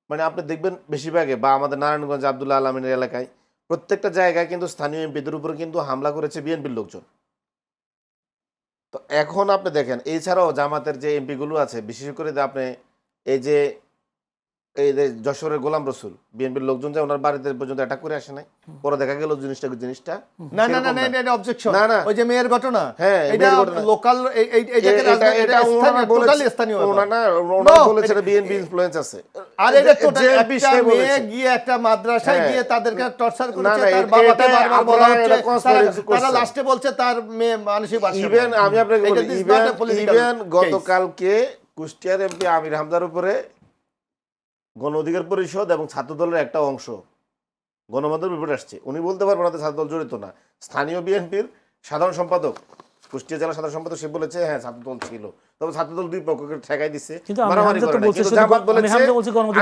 মানে আপনি দেখবেন বেশিরভাগে, বা আমাদের নারায়ণগঞ্জ আব্দুল্লাহ আলমিনের এলাকায়, প্রত্যেকটা জায়গায় কিন্তু স্থানীয় এমপিদের উপরে কিন্তু হামলা করেছে বিএনপির লোকজন। তো এখন আপনি দেখেন এছাড়াও জামাতের যে এমপিগুলো আছে, বিশেষ করে আপনি এই যে যশোরের গোলাম রসুল, বিএনপির লোকজন যে ওনার বাড়িতে পর্যন্ত অ্যাটাক করে আসে নাই, পরে দেখা গেল জিনিসটা না না না না এটা অবজেকশন। না না ওই যে মেয়ের ঘটনা, হ্যাঁ এটা লোকাল এই জায়গায় এটা টোটালি স্থানীয় ব্যাপার না, ওনারা বলেছে বিএনপি ইনফ্লুয়েন্স আছে। আর এটা টোটালি একটা মেয়ে গিয়ে একটা মাদ্রাসায় গিয়ে তাদেরকে টর্চার করেছে, তার বাবাকে বারবার বলা হচ্ছে, তারা লাস্টে বলছে তার মেয়ে মানসিক ভারসাম্য। ইভেন আমি আপনাকে বলি, ইভেন গতকালকে কুষ্টিয়ার এমপি আমির হামজার উপরে গণ অধিকার পরিষদ এবং ছাত্রদলের একটা অংশ গণমাধ্যমের রিপোর্ট আসছে, উনি বলতে পারবেন না ছাত্রদল জড়িত না। স্থানীয় বিএনপির সাধারণ সম্পাদক, কুষ্টিয়া জেলা সাধারণ সম্পাদক, সে বলেছে হ্যাঁ ছাত্রদল ছিল, তবে ছাত্রদল 2 পক্ষকে ঠেকাই দিচ্ছে, মারামারি করে না। কিন্তু জামাত বলেছে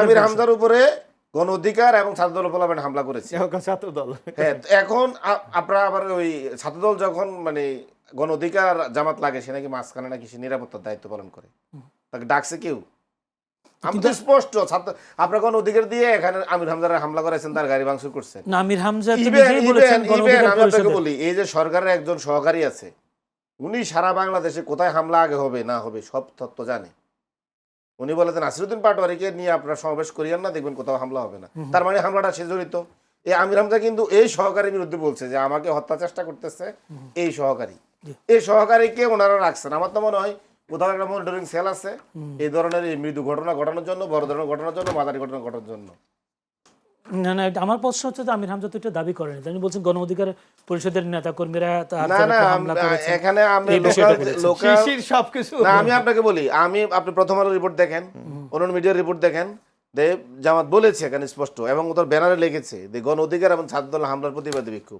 আমির হামজার উপরে গণ অধিকার এবং ছাত্রদল ফলাফল হামলা করেছে ছাত্রদল। হ্যাঁ, এখন আপনারা আবার ওই ছাত্রদল যখন মানে গণ অধিকার জামাত লাগে, সে নাকি মাঝখানে নাকি সে নিরাপত্তার দায়িত্ব পালন করে, তাকে ডাকছে কেউ? আমাদের স্পষ্ট আপনার কোন অধিকার দিয়ে এখানে আমির হামজার হামলা করেছেন, তার গাড়ি ভাঙচুর করছেন। না, আমির হামজা তো নিজেই বলেছেন আমি আপনাকে বলি, এই যে সরকারের একজন সহকারী আছে, উনি সারা বাংলাদেশে কোথায় হামলা আগে হবে না হবে সব তথ্য জানে। উনি বলেছেন নাসিরউদ্দিন পাটোয়ারিকে নিয়ে আপনারা সমাবেশ করিয়েন না, দেখবেন কোথাও হামলা হবে না। তার মানে হামলাটা সে জড়িত। এই আমির হামজা কিন্তু এই সহকারীর বিরুদ্ধে বলছে যে আমাকে হত্যা চেষ্টা করতেছে এই সহকারী। এই সহকারীকে ওনারা রাখছেন। আমার তো মনে হয় কোথাও একটা মনিটরিং সেল আছে এই ধরনের মৃদু ঘটনা ঘটানোর জন্য, বড় ধরনের ঘটনার জন্য, মাঝারি ঘটনা ঘটানোর জন্য। না না, আমার প্রশ্ন হচ্ছে যে আমির হামজা তো এটা দাবি করেনি, তিনি বলছেন গণ অধিকার পরিষদের নেতাকর্মীরা তার না উপর না একটা হামলা করেছেন। এখানে আমি এই বিষয়টা বলেছেন। লোকাল শিশির সবকিছু না আমি আপনাকে বলি, আপনি প্রথম আলো রিপোর্ট দেখেন, অন্য মিডিয়ার রিপোর্ট দেখেন, জামাত বলেছে এখানে স্পষ্ট এবং ওদের ব্যানারে লেগেছে যে গণ অধিকার এবং ছাত্রদল হামলার প্রতিবাদী বিক্ষোভ।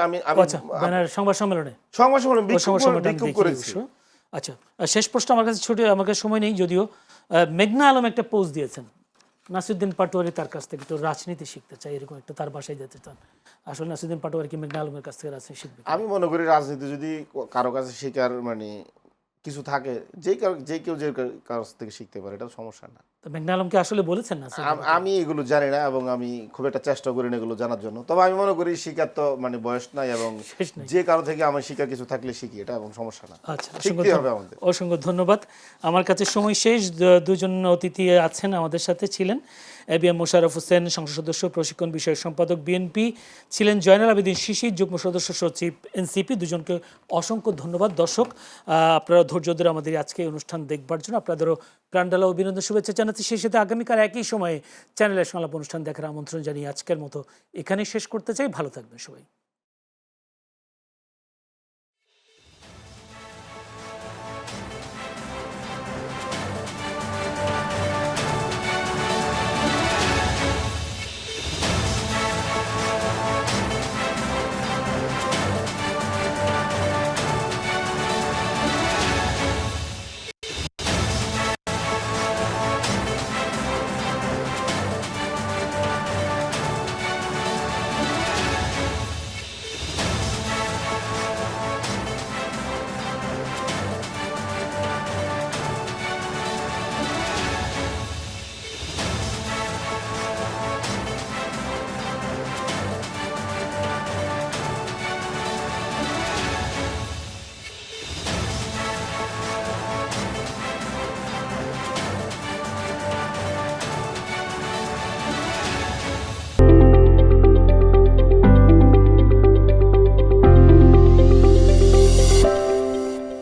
আমি আচ্ছা, ব্যানার সংবাদ সম্মেলনে সংবাদ সম্মেলন ওই সংবাদ সম্মেলনটা আমি বিক্ষোভ দেখি করেছি। অবশ্য। আচ্ছা, শেষ প্রশ্ন আমার কাছে ছোট, আমার কাছে সময় নেই যদিও। মেঘনা আলম একটা পোস্ট দিয়েছেন, নাসিরুদ্দিন পাটোয়ারি তার কাছ থেকে একটু রাজনীতি শিখতে চাই, এরকম একটা তার বাসায় যেতে চান। আসলে নাসিরুদ্দিন পাটোয়ারি কি মেঘনা আলমের কাছ থেকে রাজনীতি শিখবে? আমি মনে করি রাজনীতি যদি কারো কাছে শেখার মানে কিছু থাকে, যে কেউ যে কাছ থেকে শিখতে পারে, এটা সমস্যা না। তো মেঘনা আলমকে আসলে বলেছেন না? আমি এগুলো জানি না এবং আমি খুব একটা চেষ্টা করি না এগুলো জানার জন্য। তবে আমি মনে করি শিখার তো মানে বয়স নাই এবং শেষ নাই। যে কারো থেকে আমার শিখার কিছু থাকলে শিখি, এটা এবং সমস্যা না। আচ্ছা, শিখতেই হবে আমাদের। অসংখ্য ধন্যবাদ। আমার কাছে সময় শেষ। দুজন অতিথি আছেন আমাদের সাথে, ছিলেন এবিএম মোশাররফ হোসেন, সংসদ সদস্য প্রশিক্ষণ বিষয়ক সম্পাদক বিএনপি, ছিলেন জয়নাল আবেদীন শিশির, যুগ্ম সদস্য সচিব এনসিপি। দুজনকে অসংখ্য ধন্যবাদ। দর্শক, আপনারা ধৈর্য ধরে আমাদের আজকে এই অনুষ্ঠান দেখবার জন্য আপনাদেরও প্রাণডালা অভিনন্দন, শুভেচ্ছা জানাচ্ছি। সেই সাথে আগামীকাল একই সময়ে চ্যানেলের সংলাপ অনুষ্ঠান দেখার আমন্ত্রণ জানিয়ে আজকের মতো এখানেই শেষ করতে চাই। ভালো থাকবেন সবাই।